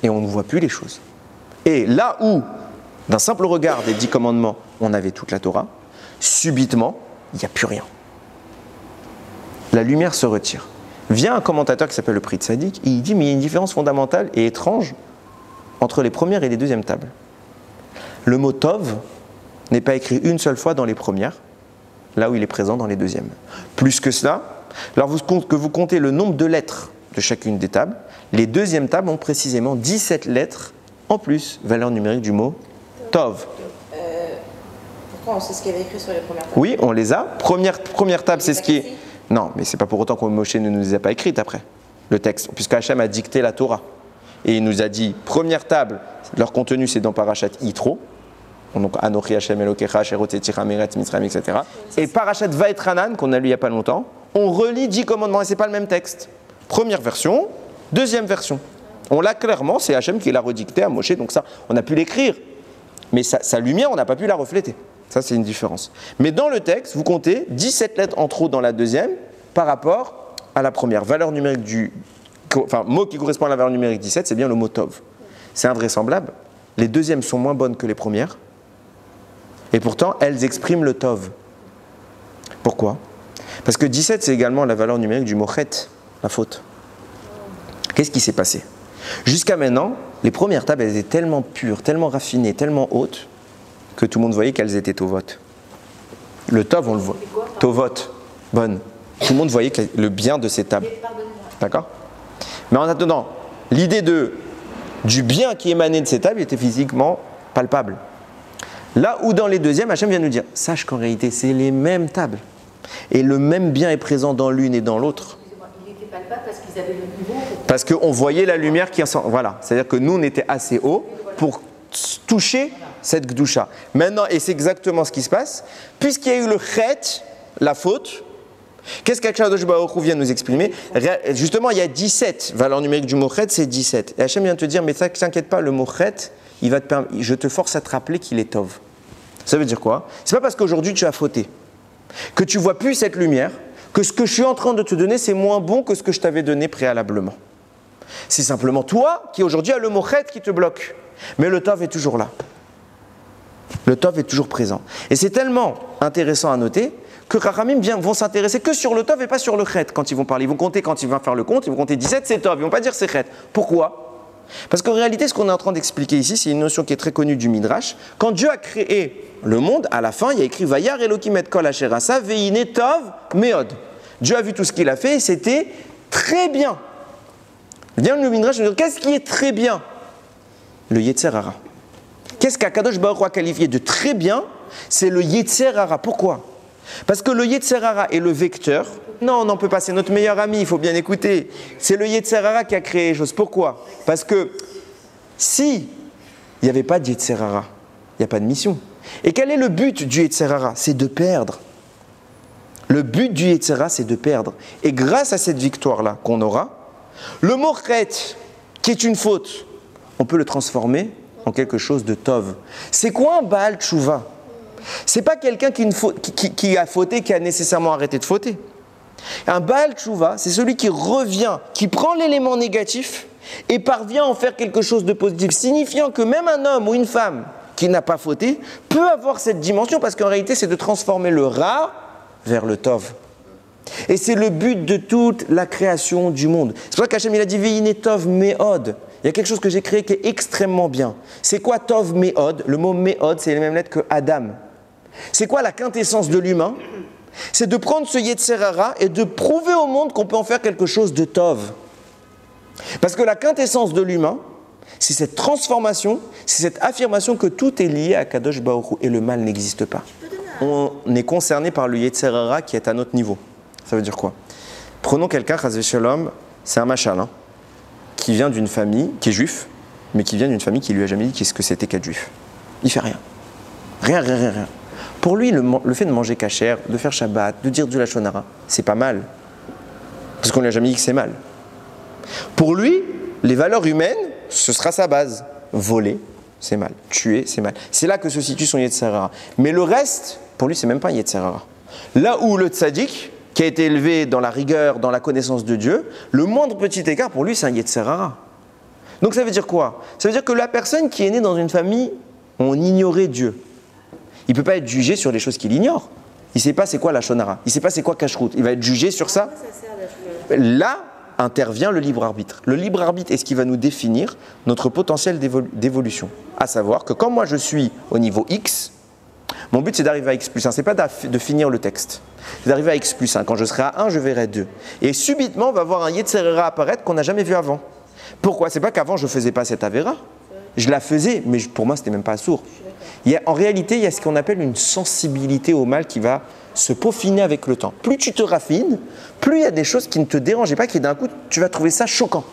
et on ne voit plus les choses. Et là où, d'un simple regard des 10 commandements, on avait toute la Torah, subitement, il n'y a plus rien. La lumière se retire. Vient un commentateur qui s'appelle le Pri Tzadik, et il dit, mais il y a une différence fondamentale et étrange entre les premières et les deuxièmes tables. Le mot Tov n'est pas écrit une seule fois dans les premières, là où il est présent dans les deuxièmes. Plus que cela, que vous comptez le nombre de lettres de chacune des tables, les deuxièmes tables ont précisément 17 lettres en plus, valeur numérique du mot Tov. Pourquoi on sait ce qu'il y avait écrit sur les premières tables? Oui, on les a. Première table, c'est ce qui est... Non, mais c'est pas pour autant que Moshe ne nous les a pas écrites après, le texte, puisque Hachem a dicté la Torah. Et il nous a dit, première table, leur contenu c'est dans Parashat Yitro, donc Anochi Hachem Elokecha, Sherotzeticha Meretz Mitzrayim, etc. Et Parashat Vaetranan, qu'on a lu il n'y a pas longtemps, on relit 10 commandements et c'est pas le même texte. Première version, deuxième version. On l'a clairement, c'est Hachem qui l'a redicté à Moshe, donc ça, on a pu l'écrire. Mais sa lumière, on n'a pas pu la refléter. Ça, c'est une différence. Mais dans le texte, vous comptez 17 lettres en trop dans la deuxième par rapport à la première. Valeur numérique mot qui correspond à la valeur numérique 17, c'est bien le mot Tov. C'est invraisemblable. Les deuxièmes sont moins bonnes que les premières. Et pourtant, elles expriment le Tov. Pourquoi? Parce que 17, c'est également la valeur numérique du mot Chet, la faute. Qu'est-ce qui s'est passé? Jusqu'à maintenant, les premières tables, elles étaient tellement pures, tellement raffinées, tellement hautes, que tout le monde voyait qu'elles étaient Tovot. Le Tov, on le voit. Tovot, bonne. Tout le monde voyait que le bien de ces tables. D'accord? Mais en attendant, l'idée du bien qui émanait de ces tables était physiquement palpable. Là où dans les deuxièmes, Hachem vient nous dire, sache qu'en réalité, c'est les mêmes tables. Et le même bien est présent dans l'une et dans l'autre. Il était palpable parce qu'ils avaient le niveau. Parce qu'on voyait la lumière qui en... Voilà, c'est-à-dire que nous, on était assez haut pour toucher cette Gdusha. Maintenant, et c'est exactement ce qui se passe, puisqu'il y a eu le Chet, la faute, qu'est-ce qu'Akadosh Baruch Hu vient nous exprimer? Justement, il y a 17, valeur numérique du mot Chet, c'est 17. Et Hachem vient te dire, mais t'inquiète pas, le mot Chet, je te force à te rappeler qu'il est Tov. Ça veut dire quoi? C'est pas parce qu'aujourd'hui tu as fauté, que tu vois plus cette lumière, que ce que je suis en train de te donner, c'est moins bon que ce que je t'avais donné préalablement. C'est simplement toi qui aujourd'hui as le mot Chet qui te bloque. Mais le Tov est toujours là. Le Tov est toujours présent. Et c'est tellement intéressant à noter que Chachamim vont s'intéresser que sur le Tov et pas sur le Chet quand ils vont parler. Ils vont compter, quand ils vont faire le compte, ils vont compter 17, c'est Tov. Ils ne vont pas dire c'est Chet. Pourquoi? Parce qu'en réalité, ce qu'on est en train d'expliquer ici, c'est une notion qui est très connue du Midrash. Quand Dieu a créé le monde, à la fin, il y a écrit Vayar Elokim et kol asher asa veine tov meod. Dieu a vu tout ce qu'il a fait et c'était très bien. Viens le Midrash nous dire qu'est-ce qui est très bien? Le Yetzer Hara. Qu'est-ce qu'Akadosh Baruch Hu a qualifié de très bien? C'est le Yetzer Hara. Pourquoi? Parce que le Yetzer Hara est le vecteur. Non, on n'en peut pas, c'est notre meilleur ami, il faut bien écouter. C'est le Yetzer Hara qui a créé les choses. Pourquoi? Parce que si il n'y avait pas de Yetzer Hara, il n'y a pas de mission. Et quel est le but du Yetzer Hara? C'est de perdre. Le but du Yetzer Hara, c'est de perdre. Et grâce à cette victoire-là qu'on aura, le mot Chet, qui est une faute, on peut le transformer en quelque chose de Tov. C'est quoi un Baal Tshuva? C'est pas quelqu'un qui a fauté, qui a nécessairement arrêté de fauter. Un Baal Tshuva, c'est celui qui revient, qui prend l'élément négatif et parvient à en faire quelque chose de positif, signifiant que même un homme ou une femme qui n'a pas fauté peut avoir cette dimension, parce qu'en réalité, c'est de transformer le Ra vers le Tov. Et c'est le but de toute la création du monde. C'est pour ça qu'Hachem il a dit Veine Tov Meod. Il y a quelque chose que j'ai créé qui est extrêmement bien. C'est quoi Tov Meod? Le mot Meod, c'est les mêmes lettres que Adam. C'est quoi la quintessence de l'humain? C'est de prendre ce Yetzer Hara et de prouver au monde qu'on peut en faire quelque chose de Tov. Parce que la quintessence de l'humain, c'est cette transformation, c'est cette affirmation que tout est lié à Kadosh Baruch Hu et le mal n'existe pas. On est concerné par le Yetzer Hara qui est à notre niveau. Ça veut dire quoi? Prenons quelqu'un, Chas v'Shalom, c'est un machal, qui vient d'une famille, qui est juif, mais qui vient d'une famille qui lui a jamais dit qu'est-ce que c'était qu'être juif. Il fait rien. Rien. Pour lui, le fait de manger kasher, de faire Shabbat, de dire du Lashon Hara, c'est pas mal. Parce qu'on lui a jamais dit que c'est mal. Pour lui, les valeurs humaines, ce sera sa base. Voler, c'est mal. Tuer, c'est mal. C'est là que se situe son Yetzer Hara. Mais le reste, pour lui, c'est même pas un Yetzer Hara. Là où le tzaddik, qui a été élevé dans la rigueur, dans la connaissance de Dieu, le moindre petit écart, pour lui, c'est un Yetzer Hara. Donc ça veut dire quoi? Ça veut dire que la personne qui est née dans une famille, on ignorait Dieu. Il ne peut pas être jugé sur les choses qu'il ignore. Il ne sait pas c'est quoi la shonara, il ne sait pas c'est quoi kashrut. Il va être jugé sur ça. Là intervient le libre arbitre. Le libre arbitre est ce qui va nous définir notre potentiel d'évolution. À savoir que quand moi je suis au niveau X, mon but c'est d'arriver à X plus 1. Ce n'est pas de finir le texte. C'est d'arriver à X plus 1. Quand je serai à 1, je verrai 2. Et subitement, on va voir un Yetzerera apparaître qu'on n'a jamais vu avant. Pourquoi? C'est pas qu'avant je ne faisais pas cette Avera. Je la faisais, mais pour moi, ce n'était même pas sourd. En réalité, il y a ce qu'on appelle une sensibilité au mal qui va se peaufiner avec le temps. Plus tu te raffines, plus il y a des choses qui ne te dérangeaient pas, qui d'un coup, tu vas trouver ça choquant.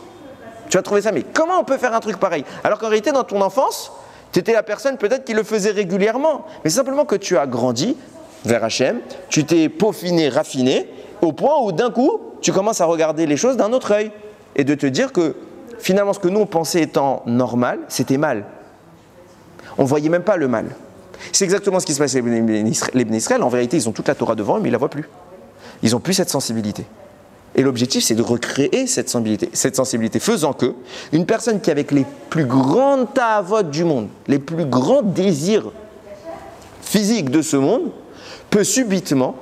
Tu vas trouver ça, mais comment on peut faire un truc pareil? Alors qu'en réalité, dans ton enfance, tu étais la personne peut-être qui le faisait régulièrement. Mais c'est simplement que tu as grandi vers Hachem, tu t'es peaufiné, raffiné, au point où d'un coup, tu commences à regarder les choses d'un autre œil. Et de te dire que finalement, ce que nous on pensait étant normal, c'était mal. On ne voyait même pas le mal. C'est exactement ce qui se passe avec les Bnei Israël. En vérité, ils ont toute la Torah devant eux, mais ils ne la voient plus. Ils n'ont plus cette sensibilité. Et l'objectif, c'est de recréer cette sensibilité faisant que une personne qui, avec les plus grandes ta'avot du monde, les plus grands désirs physiques de ce monde, peut subitement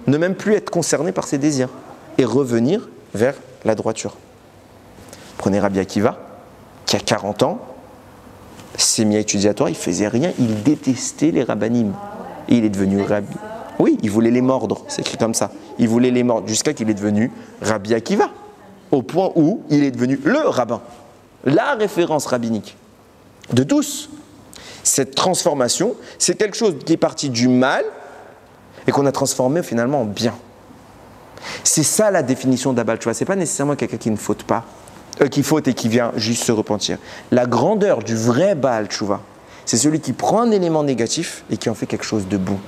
ne même plus être concernée par ses désirs et revenir vers la droiture. Prenez Rabbi Akiva, qui a 40 ans, s'est mis à étudier la Torah, il faisait rien, il détestait les rabbanim. Et il est devenu rabbi. Oui, il voulait les mordre, c'est écrit comme ça. Il voulait les mordre jusqu'à qu'il est devenu Rabbi Akiva, au point où il est devenu le rabbin, la référence rabbinique de tous. Cette transformation, c'est quelque chose qui est parti du mal et qu'on a transformé finalement en bien. C'est ça la définition d'Abal Tshuva. C'est pas nécessairement quelqu'un qui ne faute pas, qui faute et qui vient juste se repentir. La grandeur du vrai Baal Tshuva, c'est celui qui prend un élément négatif et qui en fait quelque chose de bon.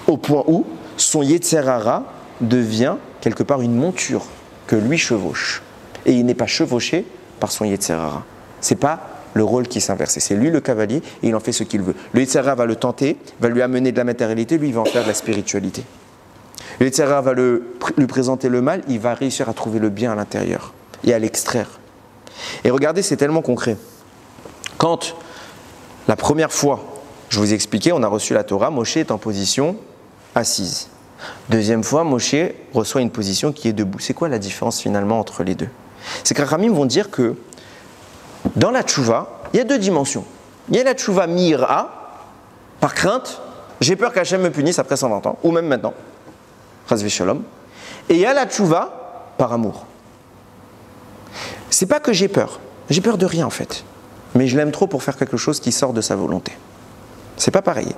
Au point où son Yetzer Hara devient quelque part une monture que lui chevauche. Et il n'est pas chevauché par son Yetzer Hara. C'est pas le rôle qui s'inverse. C'est lui le cavalier et il en fait ce qu'il veut. Le Yetzer Hara va le tenter, va lui amener de la matérialité, lui il va en faire de la spiritualité. Le Yetzer Hara va lui présenter le mal, il va réussir à trouver le bien à l'intérieur et à l'extraire. Et regardez, c'est tellement concret. Quand la première fois, je vous ai expliqué, on a reçu la Torah, Moshe est en position assise. Deuxième fois, Moshe reçoit une position qui est debout. C'est quoi la différence finalement entre les deux? C'est que les Ramim vont dire que dans la tchouva, il y a deux dimensions. Il y a la tchouva mi'ira, par crainte, j'ai peur qu'Hachem me punisse après 120 ans, ou même maintenant, chas v'shalom. Et il y a la tchouva par amour. C'est pas que j'ai peur de rien en fait, mais je l'aime trop pour faire quelque chose qui sort de sa volonté. C'est pas pareil.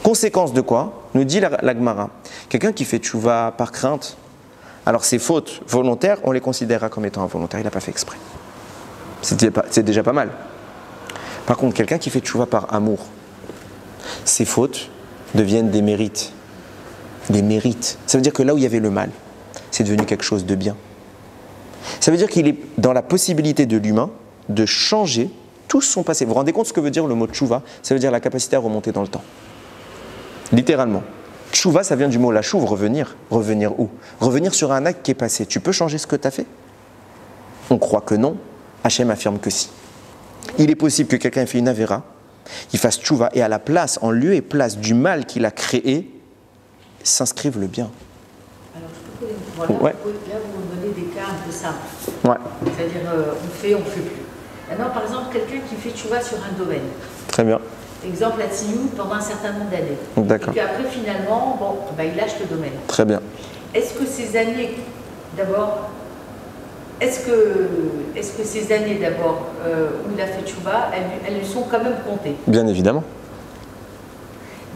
Conséquence de quoi? Nous dit la Gemara. Quelqu'un qui fait tchouva par crainte, alors ses fautes volontaires, on les considérera comme étant involontaires, il n'a pas fait exprès. C'est déjà pas mal. Par contre, quelqu'un qui fait tchouva par amour, ses fautes deviennent des mérites. Des mérites. Ça veut dire que là où il y avait le mal, c'est devenu quelque chose de bien. Ça veut dire qu'il est dans la possibilité de l'humain de changer tout son passé. Vous vous rendez compte ce que veut dire le mot tchouva? Ça veut dire la capacité à remonter dans le temps. Littéralement. Tchouva, ça vient du mot lachouv, revenir. Revenir où? Revenir sur un acte qui est passé. Tu peux changer ce que tu as fait? On croit que non. Hachem affirme que si. Il est possible que quelqu'un ait fait une avéra, il fasse tchouva et à la place, en lieu et place du mal qu'il a créé, s'inscrive le bien. Alors, voilà, Ouais. là, vous me donnez des cas un peu simples. Ouais. C'est-à-dire, on fait plus. Maintenant, par exemple, quelqu'un qui fait tchouva sur un domaine. Très bien. Exemple, la Tsiout pendant un certain nombre d'années. D'accord. Et puis après, finalement, il lâche le domaine. Très bien. Est-ce que ces années, d'abord, est-ce que ces années d'abord où il a fait tchouva, elles lui sont quand même comptées? Bien évidemment.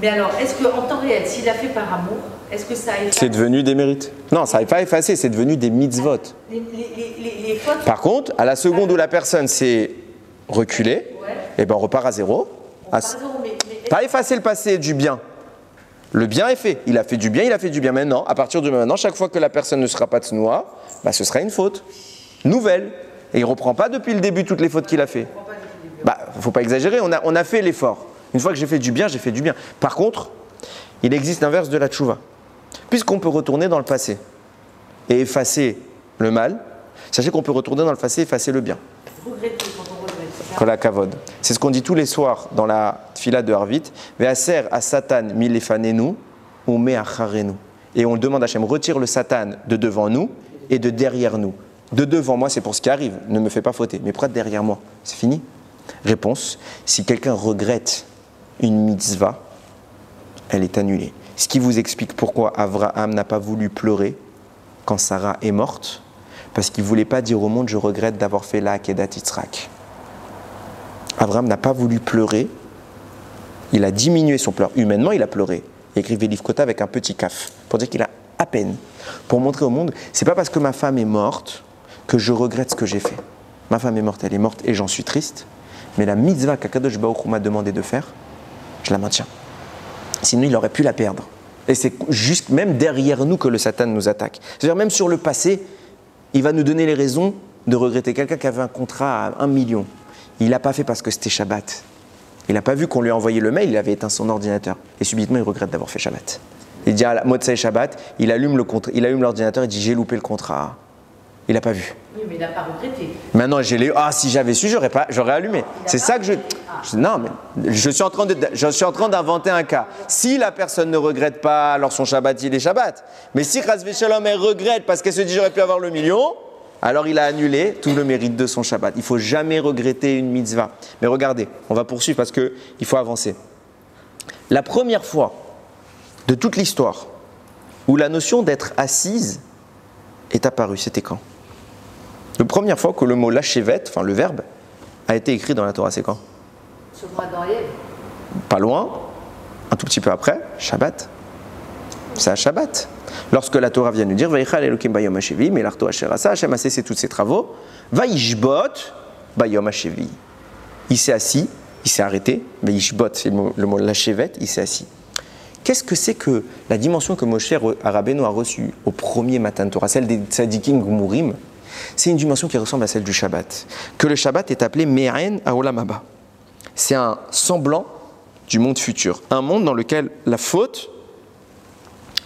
Mais alors, est-ce qu'en temps réel, s'il a fait par amour, est-ce que ça a effacé C'est devenu des mérites. Non, ça n'a pas effacé, c'est devenu des mitzvot. les fautes? Par contre, à la seconde où la personne s'est reculée, Ouais. eh ben on repart à zéro. Par exemple, mais Pas effacer le passé du bien. Le bien est fait. Il a fait du bien, il a fait du bien. Maintenant, à partir de maintenant, chaque fois que la personne ne sera pas tsnoua, ce sera une faute nouvelle. Et il ne reprend pas depuis le début toutes les fautes qu'il a fait. Faut pas exagérer, on a fait l'effort. Une fois que j'ai fait du bien, j'ai fait du bien. Par contre, il existe l'inverse de la tchouva. Puisqu'on peut retourner dans le passé et effacer le mal, sachez qu'on peut retourner dans le passé et effacer le bien. regretter quand Kola Kavod. C'est ce qu'on dit tous les soirs dans la fila de Harvit. Ve'aser à Satan milefanenu ou me'acharenu. Et on demande à Hachem, retire le Satan de devant nous et de derrière nous. De devant moi, c'est pour ce qui arrive, ne me fais pas fauter. Mais pourquoi derrière moi? C'est fini. Réponse, si quelqu'un regrette une mitzvah, elle est annulée. Ce qui vous explique pourquoi Abraham n'a pas voulu pleurer quand Sarah est morte, parce qu'il ne voulait pas dire au monde, je regrette d'avoir fait la Akedat Yitzhak. Abraham n'a pas voulu pleurer, il a diminué son pleur. Humainement, il a pleuré. Il écrit Velivkota avec un petit kaf, pour dire qu'il a à peine. Pour montrer au monde, c'est pas parce que ma femme est morte que je regrette ce que j'ai fait. Ma femme est morte, elle est morte et j'en suis triste. Mais la mitzvah qu'Akadosh Baruch Hu m'a demandé de faire, je la maintiens. Sinon, il aurait pu la perdre. Et c'est juste même derrière nous que le Satan nous attaque. C'est-à-dire même sur le passé, il va nous donner les raisons de regretter. Quelqu'un qui avait un contrat à 1 million, il l'a pas fait parce que c'était Shabbat. Il n'a pas vu qu'on lui a envoyé le mail, il avait éteint son ordinateur. Et subitement, il regrette d'avoir fait Shabbat. Il dit à Motsei Shabbat, il allume l'ordinateur et dit j'ai loupé le contrat. Il n'a pas vu. Oui, mais il n'a pas regretté. Maintenant, si j'avais su, j'aurais allumé. C'est ça que non, mais je suis en train d'inventer un cas. Si la personne ne regrette pas, alors son Shabbat, il est Shabbat. Mais si Chas V'Shalom, elle regrette parce qu'elle se dit j'aurais pu avoir le million, alors il a annulé tout le mérite de son Shabbat. Il ne faut jamais regretter une mitzvah. Mais regardez, on va poursuivre parce qu'il faut avancer. La première fois de toute l'histoire où la notion d'être assise est apparue, c'était quand? La première fois que le mot lachevet, enfin le verbe, a été écrit dans la Torah, c'est quand? Sur moi dans Ève. Pas loin, un tout petit peu après, Shabbat. C'est à Shabbat. Lorsque la Torah vient nous dire Vaïchal Elokim Bayom Hashevi, mais l'Arto Asher Asa, Hashem a cessé tous ses travaux, Vaïshbot Bayom Hashevi. Il s'est assis, il s'est arrêté, Vaïshbot, c'est le mot lachevet, il s'est assis. Qu'est-ce que c'est que la dimension que Moshe Rabbeinu a reçue au premier matin de Torah, celle des tzadikim gmurim? C'est une dimension qui ressemble à celle du Shabbat. Que le Shabbat est appelé Me'aen Haolam Haba. C'est un semblant du monde futur. Un monde dans lequel la faute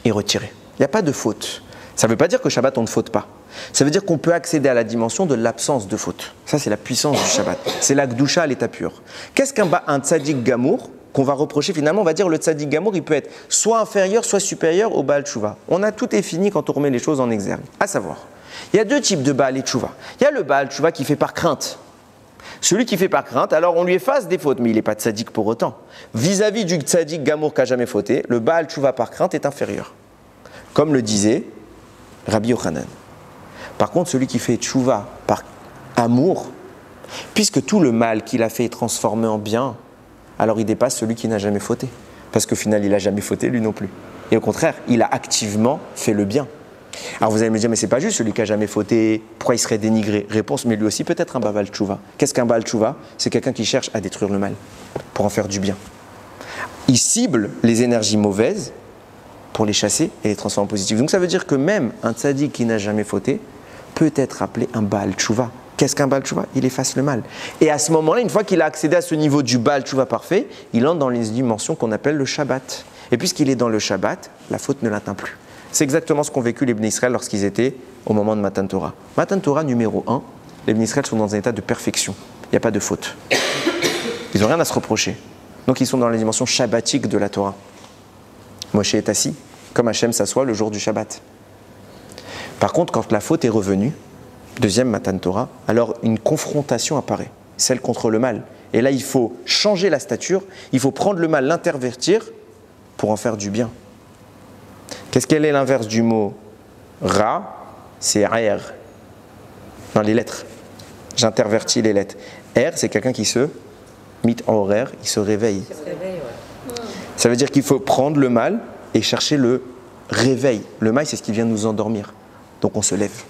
est retirée. Il n'y a pas de faute. Ça ne veut pas dire que Shabbat, on ne faute pas. Ça veut dire qu'on peut accéder à la dimension de l'absence de faute. Ça, c'est la puissance du Shabbat. C'est la Gdusha à l'état pur. Qu'est-ce qu'un tzadik gamour qu'on va reprocher finalement? On va dire le tzadik gamour, il peut être soit inférieur, soit supérieur au Baal Tshuva. Tout est fini quand on remet les choses en exergue. À savoir, il y a deux types de Baal et Tshuva. Il y a le Baal Tshuva qui fait par crainte. Celui qui fait par crainte, alors on lui efface des fautes, mais il n'est pas tzadik pour autant. Vis-à-vis du tzadik gamour qui n'a jamais fauté, le Baal Tshuva par crainte est inférieur. Comme le disait Rabbi Yochanan. Par contre, celui qui fait Tshuva par amour, puisque tout le mal qu'il a fait est transformé en bien, alors il dépasse celui qui n'a jamais fauté. Parce qu'au final, il n'a jamais fauté, lui non plus. Et au contraire, il a activement fait le bien. Alors vous allez me dire, mais c'est pas juste, celui qui n'a jamais fauté, pourquoi il serait dénigré? Réponse, mais lui aussi peut-être un Baal Tshuva. Qu'est-ce qu'un Baal Tshuva? C'est quelqu'un qui cherche à détruire le mal, pour en faire du bien. Il cible les énergies mauvaises pour les chasser et les transformer en positives. Donc ça veut dire que même un tzaddik qui n'a jamais fauté peut être appelé un Baal Tshuva. Qu'est-ce qu'un Baal Tshuva? Il efface le mal. Et à ce moment-là, une fois qu'il a accédé à ce niveau du Baal Tshuva parfait, il entre dans les dimensions qu'on appelle le Shabbat. Et puisqu'il est dans le Shabbat, la faute ne l'atteint plus. C'est exactement ce qu'ont vécu les Bnei Israël lorsqu'ils étaient au moment de Matan Torah. Matan Torah numéro 1, les Bnei Israël sont dans un état de perfection. Il n'y a pas de faute. Ils n'ont rien à se reprocher. Donc ils sont dans les dimensions shabbatiques de la Torah. Moshe est assis, comme Hachem s'assoit le jour du Shabbat. Par contre, quand la faute est revenue, deuxième Matan Torah, alors une confrontation apparaît, celle contre le mal. Et là, il faut changer la stature, il faut prendre le mal, l'intervertir pour en faire du bien. Quel est l'inverse du mot ra? C'est R. Dans les lettres. J'intervertis les lettres. R, c'est quelqu'un qui se mit en horaire, il se réveille. Ça veut dire qu'il faut prendre le mal et chercher le réveil. Le mal, c'est ce qui vient nous endormir. Donc on se lève.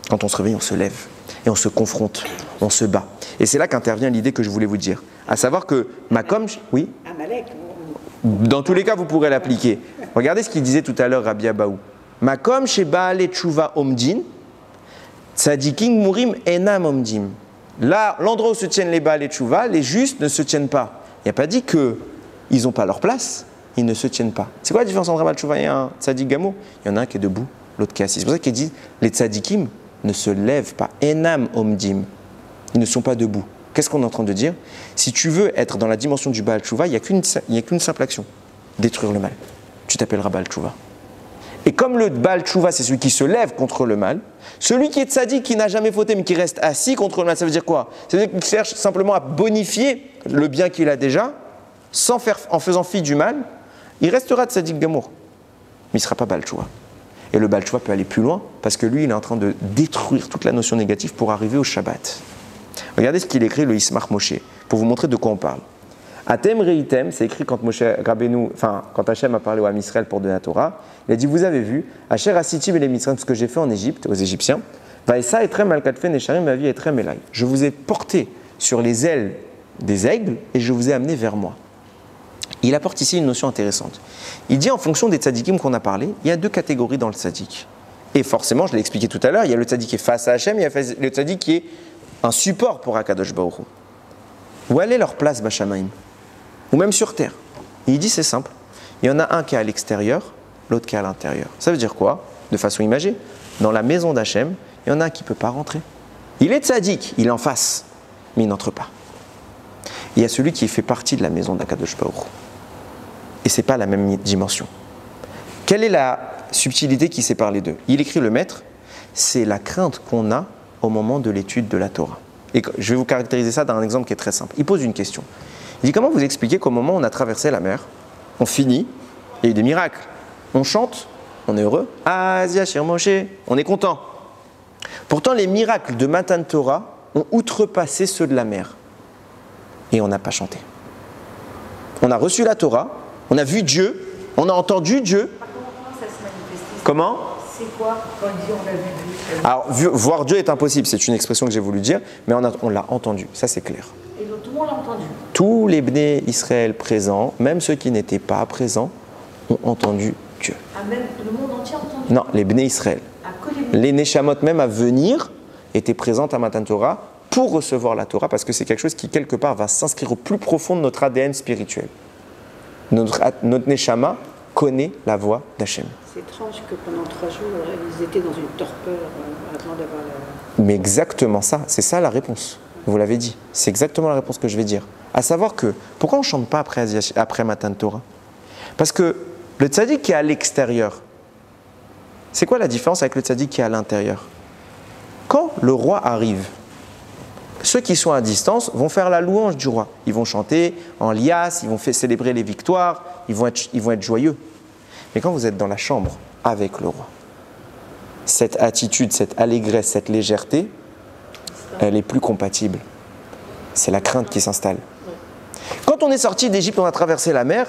Quand on se réveille, on se lève. Et on se confronte, on se bat. Et c'est là qu'intervient l'idée que je voulais vous dire. À savoir que Makom, oui. Dans tous les cas, vous pourrez l'appliquer. Regardez ce qu'il disait tout à l'heure Rabbi Abaou. Makom chez Baale Tshuva Omdin, Tzadikim Murim Enam Omdim. Là, l'endroit où se tiennent les Baale Tshuva, les justes ne se tiennent pas. Il n'y a pas dit qu'ils n'ont pas leur place, ils ne se tiennent pas. C'est quoi la différence entre un Baal Tshuva et un Tzadik Gamo? Il y en a un qui est debout, l'autre qui est assis. C'est pour ça qu'il dit les Tzadikim ne se lèvent pas. Enam Omdim. Ils ne sont pas debout. Qu'est-ce qu'on est en train de dire? Si tu veux être dans la dimension du Baal Tshuva, il n'y a qu'une simple action, détruire le mal. Tu t'appelleras Baal Tshuva. Et comme le Baal Tshuva, c'est celui qui se lève contre le mal, celui qui est tzaddik, qui n'a jamais fauté, mais qui reste assis contre le mal, ça veut dire quoi? Ça veut dire qu'il cherche simplement à bonifier le bien qu'il a déjà, en faisant fi du mal, il restera tzaddik gamour. Mais il ne sera pas Baal Tshuva. Et le Baal Tshuva peut aller plus loin, parce que lui, il est en train de détruire toute la notion négative pour arriver au Shabbat. Regardez ce qu'il écrit, le Ismar Moshe, pour vous montrer de quoi on parle. Atem reitem, c'est écrit quand Moshe Rabbeinu, quand Hachem a parlé au Ham Israël pour donner la Torah, il a dit, vous avez vu, Asher Asitim et les Mitzrayim, ce que j'ai fait en Égypte, aux Égyptiens, Vaïsa etrem al-katfen esharim ma vie etrem elai. Je vous ai porté sur les ailes des aigles et je vous ai amené vers moi. Il apporte ici une notion intéressante. Il dit en fonction des tzadikim qu'on a parlé, il y a deux catégories dans le tzadik. Et forcément, je l'ai expliqué tout à l'heure, il y a le tzadik qui est face à Hachem, il y a le tzadik qui est un support pour Akadosh Baruch Hu. Où est leur place, Bashamaim? Ou même sur terre. Et il dit c'est simple. Il y en a un qui est à l'extérieur, l'autre qui est à l'intérieur. Ça veut dire quoi? De façon imagée, dans la maison d'Hachem, il y en a un qui ne peut pas rentrer. Il est tzaddik, il est en face, mais il n'entre pas. Il y a celui qui fait partie de la maison d'Akadosh Baruch Hu. Et ce n'est pas la même dimension. Quelle est la subtilité qui sépare les deux? Il écrit le maître, c'est la crainte qu'on a au moment de l'étude de la Torah. Et je vais vous caractériser ça dans un exemple qui est très simple. Il pose une question. Il dit, comment vous expliquez qu'au moment où on a traversé la mer, on finit, il y a eu des miracles. On chante, on est heureux. Asia Shir Moshe, on est content. Pourtant, les miracles de Matan Torah ont outrepassé ceux de la mer. Et on n'a pas chanté. On a reçu la Torah, on a vu Dieu, on a entendu Dieu. Comment ça se manifeste? Comment? C'est quoi quand il dit on a vu Dieu? Alors, voir Dieu est impossible, c'est une expression que j'ai voulu dire, mais on l'a entendu, ça c'est clair. Et donc tout le monde l'a entendu? Tous les Bnei Israël présents, même ceux qui n'étaient pas présents, ont entendu Dieu. Ah, même le monde entier a entendu? Non, les Bnei Israël. Ah, que les Les Neshamot même à venir étaient présentes à Matan Torah pour recevoir la Torah, parce que c'est quelque chose qui quelque part va s'inscrire au plus profond de notre ADN spirituel. Notre Neshama connaît la voix d'Hachem. C'est étrange que pendant 3 jours, ils étaient dans une torpeur avant d'avoir la... Mais exactement ça, c'est ça la réponse. Vous l'avez dit, c'est exactement la réponse que je vais dire. À savoir que, pourquoi on ne chante pas après Matan Torah? Parce que le tzaddik qui est à l'extérieur, c'est quoi la différence avec le tzaddik qui est à l'intérieur? Quand le roi arrive, ceux qui sont à distance vont faire la louange du roi. Ils vont chanter en liasse, ils vont célébrer les victoires, ils vont être joyeux. Mais quand vous êtes dans la chambre avec le roi, cette attitude, cette allégresse, cette légèreté, elle est plus compatible. C'est la crainte qui s'installe. Quand on est sorti d'Égypte, on a traversé la mer,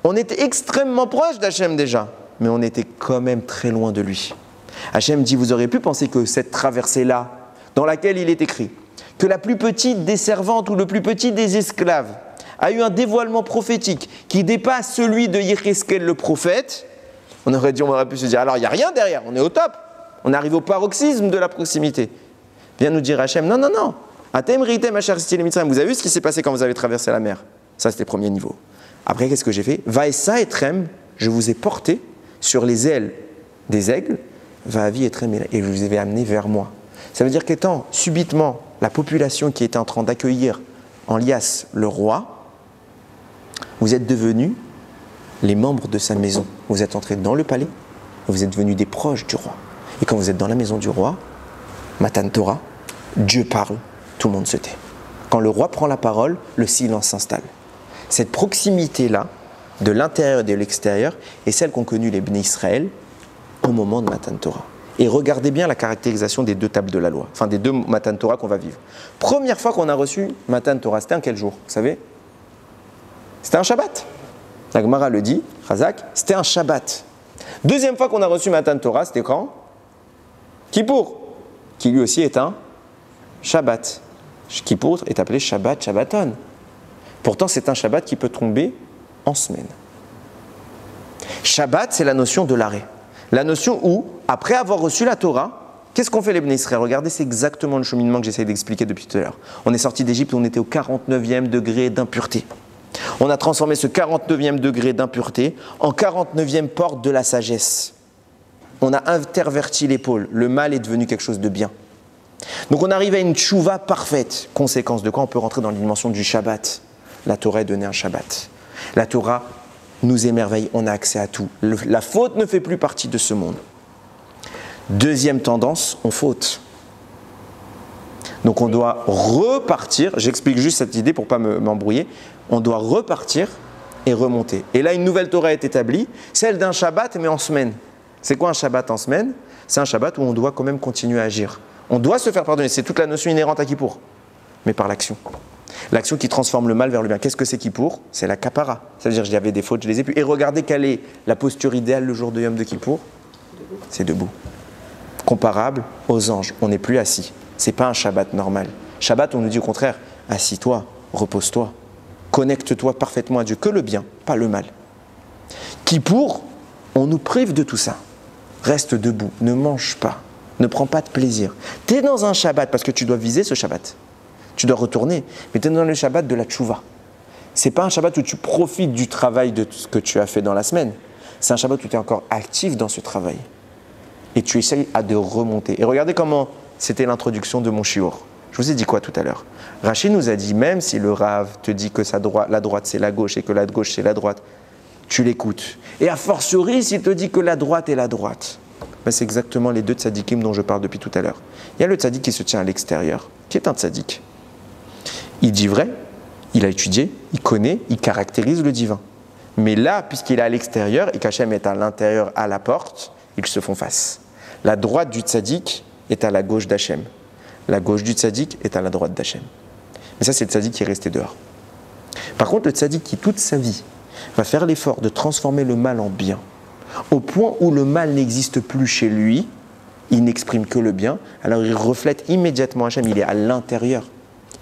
on était extrêmement proche d'Hachem déjà, mais on était quand même très loin de lui. Hachem dit, vous auriez pu penser que cette traversée-là, dans laquelle il est écrit, que la plus petite des servantes ou le plus petit des esclaves a eu un dévoilement prophétique qui dépasse celui de Yécheskel le prophète, on aurait pu se dire, alors il n'y a rien derrière, on est au top, on arrive au paroxysme de la proximité. Vient nous dire Hachem, non, non, non, Atem ritem asher asitim les Mitzrayim, vous avez vu ce qui s'est passé quand vous avez traversé la mer? Ça c'était le premier niveau. Après qu'est-ce que j'ai fait? Vaïsa etrem, je vous ai porté sur les ailes des aigles, Vavi etrem, et je vous ai amené vers moi. Ça veut dire qu'étant subitement la population qui était en train d'accueillir en liasse le roi, vous êtes devenus les membres de sa maison. Vous êtes entrés dans le palais, vous êtes devenus des proches du roi. Et quand vous êtes dans la maison du roi, Matan Torah, Dieu parle, tout le monde se tait. Quand le roi prend la parole, le silence s'installe. Cette proximité-là, de l'intérieur et de l'extérieur, est celle qu'ont connue les Bnei Israël au moment de Matan Torah. Et regardez bien la caractérisation des deux tables de la loi, enfin des deux Matan Torah qu'on va vivre. Première fois qu'on a reçu Matan Torah, c'était un quel jour? Vous savez? C'était un Shabbat. La Gemara le dit, Chazak, c'était un Shabbat. Deuxième fois qu'on a reçu Matan Torah, c'était quand? Kippour, qui lui aussi est un Shabbat. Kippour est appelé Shabbat, Shabbaton. Pourtant, c'est un Shabbat qui peut tomber en semaine. Shabbat, c'est la notion de l'arrêt. La notion où, après avoir reçu la Torah, qu'est-ce qu'on fait les Bnei Israël? Regardez, c'est exactement le cheminement que j'essaie d'expliquer depuis tout à l'heure. On est sorti d'Égypte, on était au 49e degré d'impureté. On a transformé ce 49e degré d'impureté en 49e porte de la sagesse. On a interverti l'épaule. Le mal est devenu quelque chose de bien. Donc on arrive à une tchouva parfaite. Conséquence de quoi on peut rentrer dans la dimension du Shabbat. La Torah est donnée un Shabbat. La Torah nous émerveille, on a accès à tout. La faute ne fait plus partie de ce monde. Deuxième tendance, on faute. Donc on doit repartir, j'explique juste cette idée pour ne pas m'embrouiller, on doit repartir et remonter. Et là, une nouvelle Torah est établie, celle d'un Shabbat mais en semaine. C'est quoi un Shabbat en semaine? C'est un Shabbat où on doit quand même continuer à agir. On doit se faire pardonner, c'est toute la notion inhérente à Kippour, mais par l'action. L'action qui transforme le mal vers le bien. Qu'est-ce que c'est Kippour? C'est la kapara. Ça veut dire j'avais des fautes, je les ai pu. Et regardez quelle est la posture idéale le jour de Yom de Kippour. C'est debout. Comparable aux anges. On n'est plus assis. C'est pas un Shabbat normal. Shabbat, on nous dit au contraire, assis-toi, repose-toi, connecte-toi parfaitement à Dieu, que le bien, pas le mal. Kippour, on nous prive de tout ça. Reste debout, ne mange pas, ne prends pas de plaisir. Tu es dans un Shabbat parce que tu dois viser ce Shabbat. Tu dois retourner, mais tu es dans le Shabbat de la tchouva. C'est pas un Shabbat où tu profites du travail de ce que tu as fait dans la semaine. C'est un Shabbat où tu es encore actif dans ce travail. Et tu essayes de remonter. Et regardez comment c'était l'introduction de mon shiur. Je vous ai dit quoi tout à l'heure? Rachid nous a dit, même si le Rav te dit que la droite c'est la gauche et que la gauche c'est la droite, tu l'écoutes. Et a fortiori, s'il te dit que la droite est la droite, ben c'est exactement les deux tzadikim dont je parle depuis tout à l'heure. Il y a le tzadik qui se tient à l'extérieur, qui est un tzadik. Il dit vrai, il a étudié, il connaît, il caractérise le divin. Mais là, puisqu'il est à l'extérieur et qu'Hachem est à l'intérieur, à la porte, ils se font face. La droite du tzaddik est à la gauche d'Hachem. La gauche du tzaddik est à la droite d'Hachem. Mais ça, c'est le tzaddik qui est resté dehors. Par contre, le tzaddik qui, toute sa vie, va faire l'effort de transformer le mal en bien, au point où le mal n'existe plus chez lui, il n'exprime que le bien, alors il reflète immédiatement Hachem, il est à l'intérieur.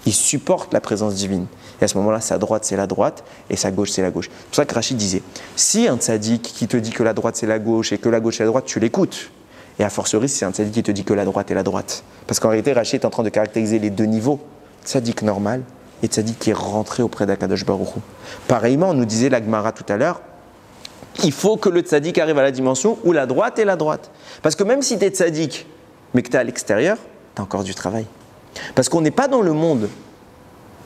Il supporte la présence divine. Et à ce moment-là, sa droite, c'est la droite, et sa gauche, c'est la gauche. C'est pour ça que Rachid disait, si un tzaddik qui te dit que la droite, c'est la gauche, et que la gauche, c'est la droite, tu l'écoutes. Et a fortiori, c'est un tzaddik qui te dit que la droite est la droite. Parce qu'en réalité, Rachid est en train de caractériser les deux niveaux. Tzaddik normal et tzaddik qui est rentré auprès d'Akadosh Baruch Hu. Pareillement, on nous disait la Gemara tout à l'heure, il faut que le tzaddik arrive à la dimension où la droite est la droite. Parce que même si tu es tzaddik, mais que tu es à l'extérieur, tu as encore du travail. Parce qu'on n'est pas dans le monde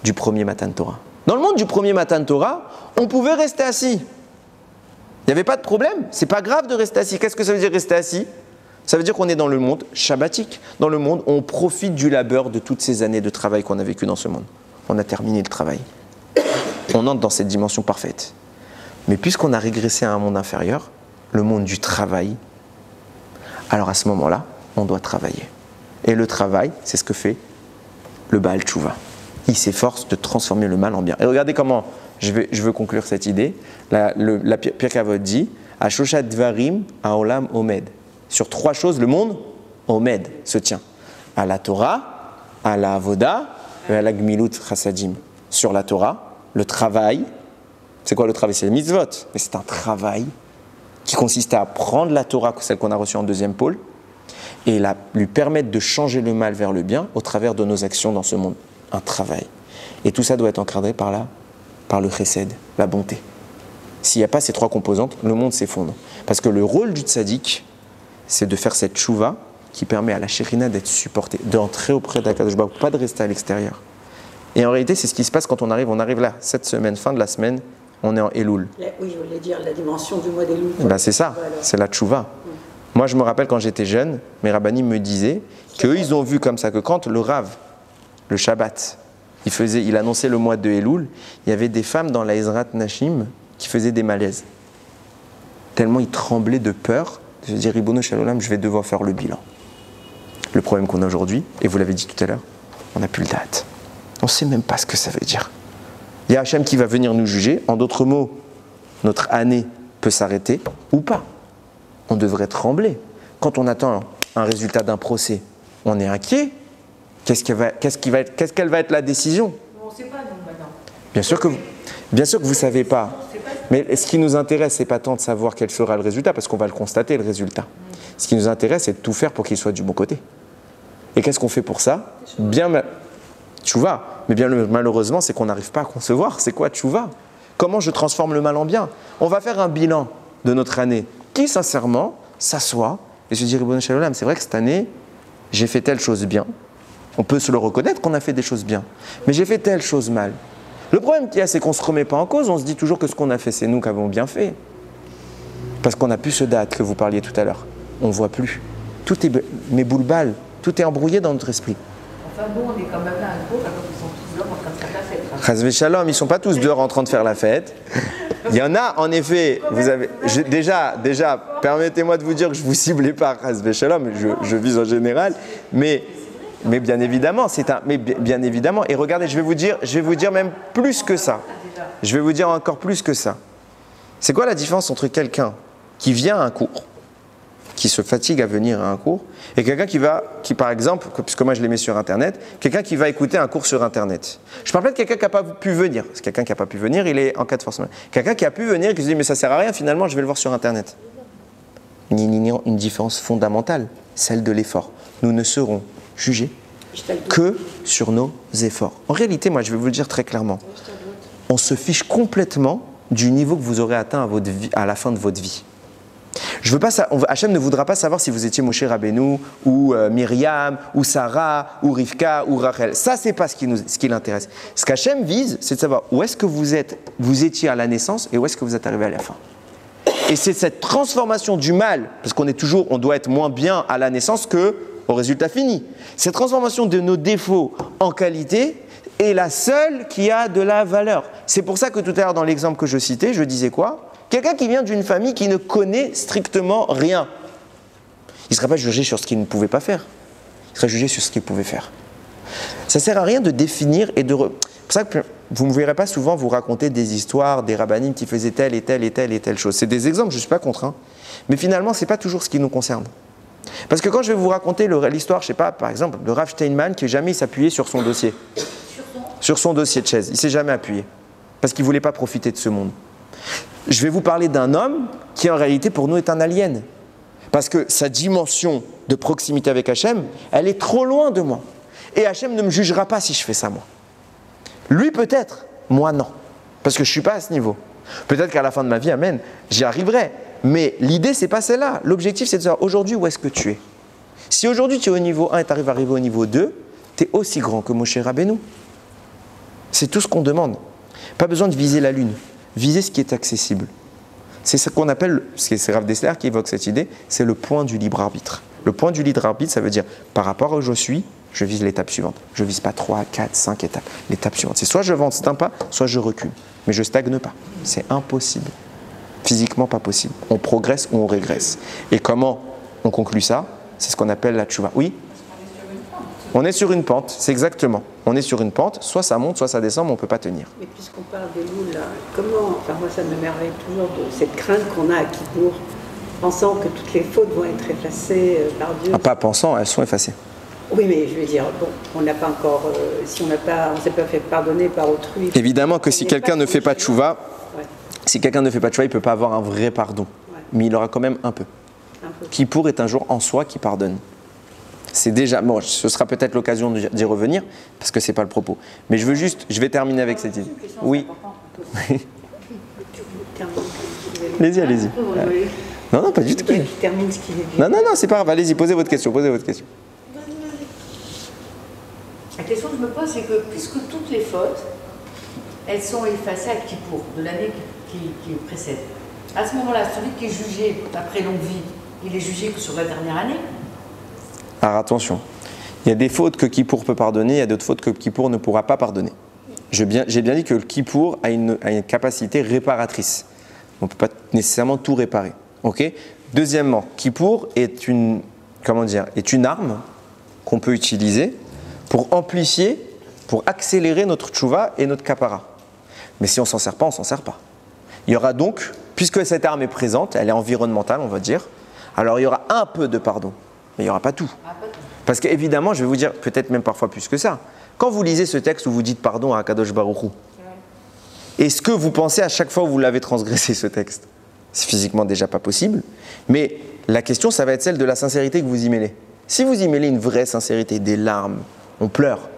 du premier Matan Torah. Dans le monde du premier Matan Torah, on pouvait rester assis. Il n'y avait pas de problème. C'est pas grave de rester assis. Qu'est-ce que ça veut dire rester assis? Ça veut dire qu'on est dans le monde shabbatique. Dans le monde où on profite du labeur de toutes ces années de travail qu'on a vécu dans ce monde. On a terminé le travail. On entre dans cette dimension parfaite. Mais puisqu'on a régressé à un monde inférieur, le monde du travail, alors à ce moment-là, on doit travailler. Et le travail, c'est ce que fait le Baal Tshuva. Il s'efforce de transformer le mal en bien. Et regardez comment, je veux conclure cette idée. La Pirkei Avot dit, à Shoshat Dvarim, à Olam Omed. Sur trois choses, le monde, Omed, se tient. À la Torah, à la Avoda et à la Gmilut Chassadim. Sur la Torah, le travail. C'est quoi le travail? C'est le mitzvot. Mais c'est un travail qui consiste à prendre la Torah, celle qu'on a reçue en deuxième pôle, et lui permettre de changer le mal vers le bien au travers de nos actions dans ce monde. Un travail. Et tout ça doit être encadré par le chesed, la bonté. S'il n'y a pas ces trois composantes, le monde s'effondre. Parce que le rôle du tzaddik, c'est de faire cette tchouva qui permet à la shérina d'être supportée, d'entrer auprès d'Akadosh Baruch Hu, pas de rester à l'extérieur. Et en réalité, c'est ce qui se passe quand on arrive là, cette semaine, fin de la semaine, on est en Elul. Oui, je voulais dire la dimension du mois d'Elul. Ben c'est ça, c'est la tchouva. Moi, je me rappelle quand j'étais jeune, mes rabbanim me disaient qu'eux, ils ont vu comme ça, que quand le Rav, le Shabbat, il annonçait le mois de Elul, il y avait des femmes dans la Ezrat Nashim qui faisaient des malaises. Tellement ils tremblaient de peur de se dire, Ribono Shalom, je vais devoir faire le bilan. Le problème qu'on a aujourd'hui, et vous l'avez dit tout à l'heure, on n'a plus le date. On ne sait même pas ce que ça veut dire. Il y a Hachem qui va venir nous juger. En d'autres mots, notre année peut s'arrêter ou pas. On devrait trembler. Quand on attend un résultat d'un procès, on est inquiet. Quelle va être la décision? On ne sait pas, nous, maintenant. Bien sûr que vous ne savez pas. Mais ce qui nous intéresse, ce n'est pas tant de savoir quel sera le résultat, parce qu'on va le constater, le résultat. Ce qui nous intéresse, c'est de tout faire pour qu'il soit du bon côté. Et qu'est-ce qu'on fait pour ça? Tchouva. Mais bien malheureusement, c'est qu'on n'arrive pas à concevoir. C'est quoi tchouva? Comment je transforme le mal en bien? On va faire un bilan de notre année. Qui, sincèrement, s'assoit et se dit, Ribono Shel Olam, c'est vrai que cette année, j'ai fait telle chose bien. On peut se le reconnaître qu'on a fait des choses bien. Mais j'ai fait telle chose mal. Le problème qu'il y a, c'est qu'on ne se remet pas en cause. On se dit toujours que ce qu'on a fait, c'est nous qui avons bien fait. Parce qu'on n'a plus ce date que vous parliez tout à l'heure. On ne voit plus. Tout est mes boules-balles. Tout est embrouillé dans notre esprit. Enfin, nous, on est quand même là un groupe, alors qu'ils sont tous dehors en train de faire la fête. Chazvé Shalom, ils ne sont pas tous dehors en train de faire la fête. Il y en a, en effet, vous avez. Déjà, permettez-moi de vous dire que je ne vous ciblais pas, Chazvé Shalom, je vise en général. Mais bien évidemment, bien évidemment. Et regardez, je vais vous dire même plus que ça. Je vais vous dire encore plus que ça. C'est quoi la différence entre quelqu'un qui vient à un cours, qui se fatigue à venir à un cours, et quelqu'un qui par exemple, puisque moi je les mets sur Internet, quelqu'un qui va écouter un cours sur Internet. Je ne parle pas de quelqu'un qui n'a pas pu venir. Parce que quelqu'un qui n'a pas pu venir, il est en cas de force majeure. Quelqu'un qui a pu venir et qui se dit mais ça ne sert à rien, finalement je vais le voir sur Internet. Une différence fondamentale, celle de l'effort. Nous ne serons jugés que sur nos efforts. En réalité, moi je vais vous le dire très clairement, on se fiche complètement du niveau que vous aurez atteint à la fin de votre vie. Je veux pas, Hachem ne voudra pas savoir si vous étiez Moshe Rabbeinu, ou Myriam, ou Sarah, ou Rivka, ou Rachel. Ça, c'est pas ce qui l'intéresse. Ce qu'Hachem vise, c'est de savoir où est-ce que vous étiez à la naissance et où est-ce que vous êtes arrivé à la fin. Et c'est cette transformation du mal, parce on doit être moins bien à la naissance qu'au résultat fini. Cette transformation de nos défauts en qualité est la seule qui a de la valeur. C'est pour ça que tout à l'heure, dans l'exemple que je citais, je disais quoi ? Quelqu'un qui vient d'une famille qui ne connaît strictement rien. Il ne serait pas jugé sur ce qu'il ne pouvait pas faire. Il serait jugé sur ce qu'il pouvait faire. Ça ne sert à rien de définir et de... C'est pour ça que vous ne me verrez pas souvent vous raconter des histoires, des rabbinim qui faisaient telle et telle et telle et telle chose. C'est des exemples, je ne suis pas contre. Mais finalement, ce n'est pas toujours ce qui nous concerne. Parce que quand je vais vous raconter l'histoire, je ne sais pas, par exemple, de Rav Steinman qui jamais s'appuyait sur son dossier. Sur son dossier de chaise. Il ne s'est jamais appuyé. Parce qu'il ne voulait pas profiter de ce monde. Je vais vous parler d'un homme qui en réalité pour nous est un alien. Parce que sa dimension de proximité avec Hachem, elle est trop loin de moi. Et Hachem ne me jugera pas si je fais ça moi. Lui peut-être, moi non. Parce que je ne suis pas à ce niveau. Peut-être qu'à la fin de ma vie, amen, j'y arriverai. Mais l'idée, ce n'est pas celle-là. L'objectif, c'est de savoir aujourd'hui où est-ce que tu es. Si aujourd'hui tu es au niveau 1 et tu arrives à arriver au niveau 2, tu es aussi grand que Moshe Rabbeinu. C'est tout ce qu'on demande. Pas besoin de viser la lune. Viser ce qui est accessible. C'est ce qu'on appelle, c'est Rav Dessler qui évoque cette idée, c'est le point du libre arbitre. Le point du libre arbitre, ça veut dire, par rapport à où je suis, je vise l'étape suivante. Je ne vise pas 3, 4, 5 étapes. L'étape suivante, c'est soit je avance d'un pas, soit je recule. Mais je ne stagne pas. C'est impossible. Physiquement, pas possible. On progresse ou on régresse. Et comment on conclut ça? C'est ce qu'on appelle la tchouva. Oui? On est sur une pente, c'est exactement. On est sur une pente, soit ça monte, soit ça descend, mais on ne peut pas tenir. Mais puisqu'on parle des loups, là, moi ça m'émerveille toujours de cette crainte qu'on a à Kippour, pensant que toutes les fautes vont être effacées par Dieu. Ah, pas pensant, elles sont effacées. Oui, mais je veux dire, bon, on n'a pas encore, si on ne s'est pas fait pardonner par autrui. Évidemment que si quelqu'un ne fait pas de tchouva, si quelqu'un ne fait pas de tchouva, il ne peut pas avoir un vrai pardon. Ouais. Mais il aura quand même un peu. Kippour est un jour en soi qui pardonne. C'est déjà, bon, ce sera peut-être l'occasion d'y revenir, parce que ce n'est pas le propos. Mais je vais terminer avec cette idée. Oui. Allez-y. Non, pas du tout. Non, c'est pas grave, allez-y, posez votre question. La question que je me pose, c'est que puisque toutes les fautes, elles sont effacées à Kippour, de l'année qui précède. À ce moment-là, celui qui est jugé après longue vie, il est jugé que sur la dernière année. Alors attention, il y a des fautes que Kippour peut pardonner, il y a d'autres fautes que Kippour ne pourra pas pardonner. J'ai bien dit que le Kippour a une capacité réparatrice. On ne peut pas nécessairement tout réparer. Okay. Deuxièmement, Kippour est une arme qu'on peut utiliser pour amplifier, pour accélérer notre tchouva et notre kapara. Mais si on ne s'en sert pas, on ne s'en sert pas. Il y aura donc, puisque cette arme est présente, elle est environnementale, on va dire, alors il y aura un peu de pardon. Mais il n'y aura pas tout. Parce qu'évidemment, je vais vous dire, peut-être même parfois plus que ça, quand vous lisez ce texte où vous dites pardon à Akadosh Baruch Hu, est-ce que vous pensez à chaque fois où vous l'avez transgressé ce texte? C'est physiquement déjà pas possible, mais la question, ça va être celle de la sincérité que vous y mêlez. Si vous y mêlez une vraie sincérité, des larmes, on pleure,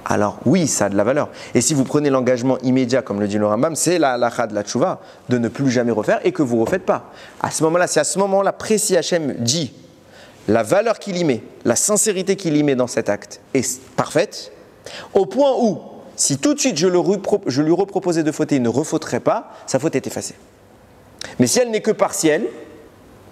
alors oui, ça a de la valeur. Et si vous prenez l'engagement immédiat, comme le dit le Rambam, c'est la halakha de la tchouva, de ne plus jamais refaire et que vous ne refaites pas. À ce moment-là, si à ce moment-là, précis Hachem dit la valeur qu'il y met, la sincérité qu'il y met dans cet acte est parfaite, au point où, si tout de suite je lui reproposais de fauter, il ne refauterait pas, sa faute est effacée. Mais si elle n'est que partielle,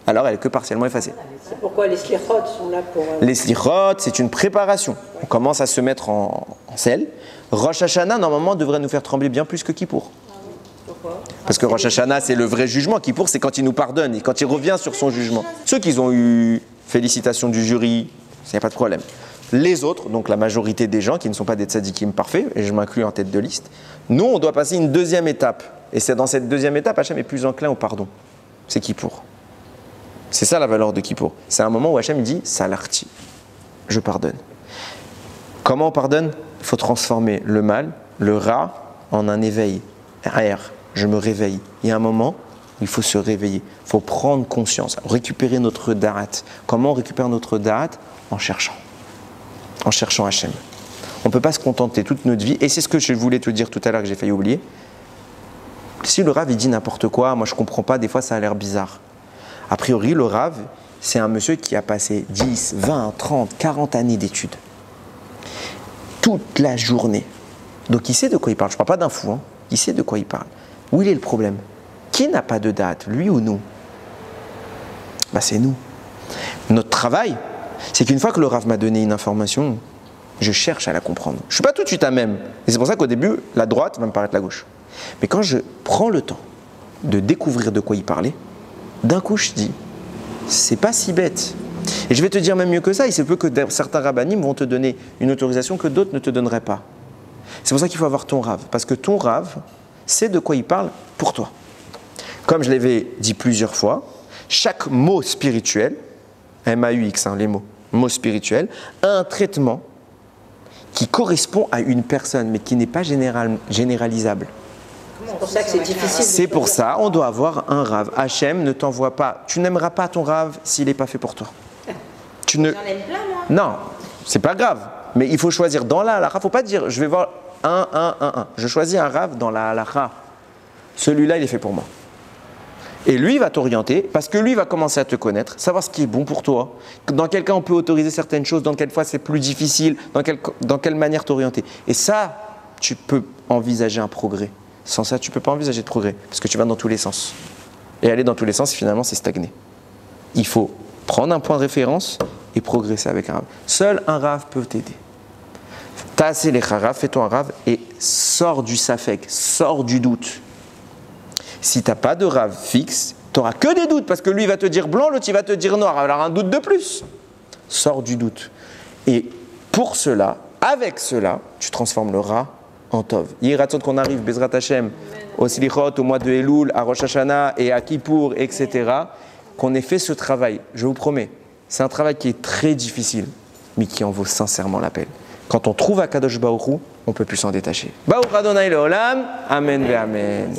alors elle est que partiellement effacée. C'est pourquoi les slichot sont là pour... Les slichot, c'est une préparation. On commence à se mettre en selle. Rosh Hashanah, normalement, devrait nous faire trembler bien plus que Kippour. Pourquoi? Parce que Rosh Hashanah, c'est le vrai jugement. Kippour, c'est quand il nous pardonne et quand il revient sur son jugement. Ceux qui ont eu félicitations du jury, il n'y a pas de problème. Les autres, donc la majorité des gens qui ne sont pas des tzadikim parfaits, et je m'inclus en tête de liste, nous, on doit passer une deuxième étape. Et c'est dans cette deuxième étape, Hachem est plus enclin au pardon. C'est Kippour. C'est ça la valeur de Kippour. C'est un moment où Hachem dit « Salarti », je pardonne. Comment on pardonne? Il faut transformer le mal, le ra, en un éveil. R, je me réveille. Il y a un moment où il faut se réveiller. Il faut prendre conscience, récupérer notre da'at. Comment on récupère notre da'at? En cherchant Hachem. On ne peut pas se contenter toute notre vie, et c'est ce que je voulais te dire tout à l'heure que j'ai failli oublier. Si le Rav il dit n'importe quoi, moi je ne comprends pas, des fois ça a l'air bizarre. A priori, le Rav, c'est un monsieur qui a passé 10, 20, 30, 40 années d'études. Toute la journée. Donc il sait de quoi il parle. Je ne parle pas d'un fou, hein. Il sait de quoi il parle. Où il est le problème? Qui n'a pas de date, lui ou nous? Bah, c'est nous. Notre travail, c'est qu'une fois que le Rav m'a donné une information, je cherche à la comprendre. Je ne suis pas tout de suite à même. Et c'est pour ça qu'au début, la droite va me paraître la gauche. Mais quand je prends le temps de découvrir de quoi il parlait, d'un coup je dis, c'est pas si bête. Et je vais te dire même mieux que ça, il se peut que certains rabbinim vont te donner une autorisation que d'autres ne te donneraient pas. C'est pour ça qu'il faut avoir ton Rav, parce que ton Rav sait de quoi il parle pour toi. Comme je l'avais dit plusieurs fois, chaque mot spirituel, M-A-U-X, les mots spirituels, a un traitement qui correspond à une personne, mais qui n'est pas généralisable. C'est pour ça que c'est difficile. C'est pour ça on doit avoir un Rav. Hachem ne t'envoie pas. Tu n'aimeras pas ton Rav s'il n'est pas fait pour toi. Tu ne... J'en aime plein, moi. Non, c'est pas grave. Mais il faut choisir dans la halakha. Il ne faut pas dire je vais voir un. Je choisis un Rav dans la halakha. Celui-là, il est fait pour moi. Et lui, il va t'orienter parce que lui, il va commencer à te connaître, savoir ce qui est bon pour toi. Dans quel cas on peut autoriser certaines choses, dans quelle fois c'est plus difficile, dans quelle manière t'orienter. Et ça, tu peux envisager un progrès. Sans ça, tu ne peux pas envisager de progrès, parce que tu vas dans tous les sens. Et aller dans tous les sens, finalement, c'est stagner. Il faut prendre un point de référence et progresser avec un Rav. Seul un Rav peut t'aider. Tassez les Rav, fais-toi un Rav et sors du safek, sors du doute. Si tu n'as pas de Rav fixe, tu n'auras que des doutes, parce que lui, il va te dire blanc, l'autre, il va te dire noir, alors un doute de plus. Sors du doute. Et pour cela, avec cela, tu transformes le Ra en Tov. Hier, attends qu'on arrive, Bezrat Hashem, au Slichot, au mois de Elul, à Rosh Hashanah et à Kippour, etc., qu'on ait fait ce travail. Je vous promets, c'est un travail qui est très difficile, mais qui en vaut sincèrement la peine. Quand on trouve Akadosh Baruch Hu, on ne peut plus s'en détacher. Baruch Adonai Leolam, Amen ve Amen.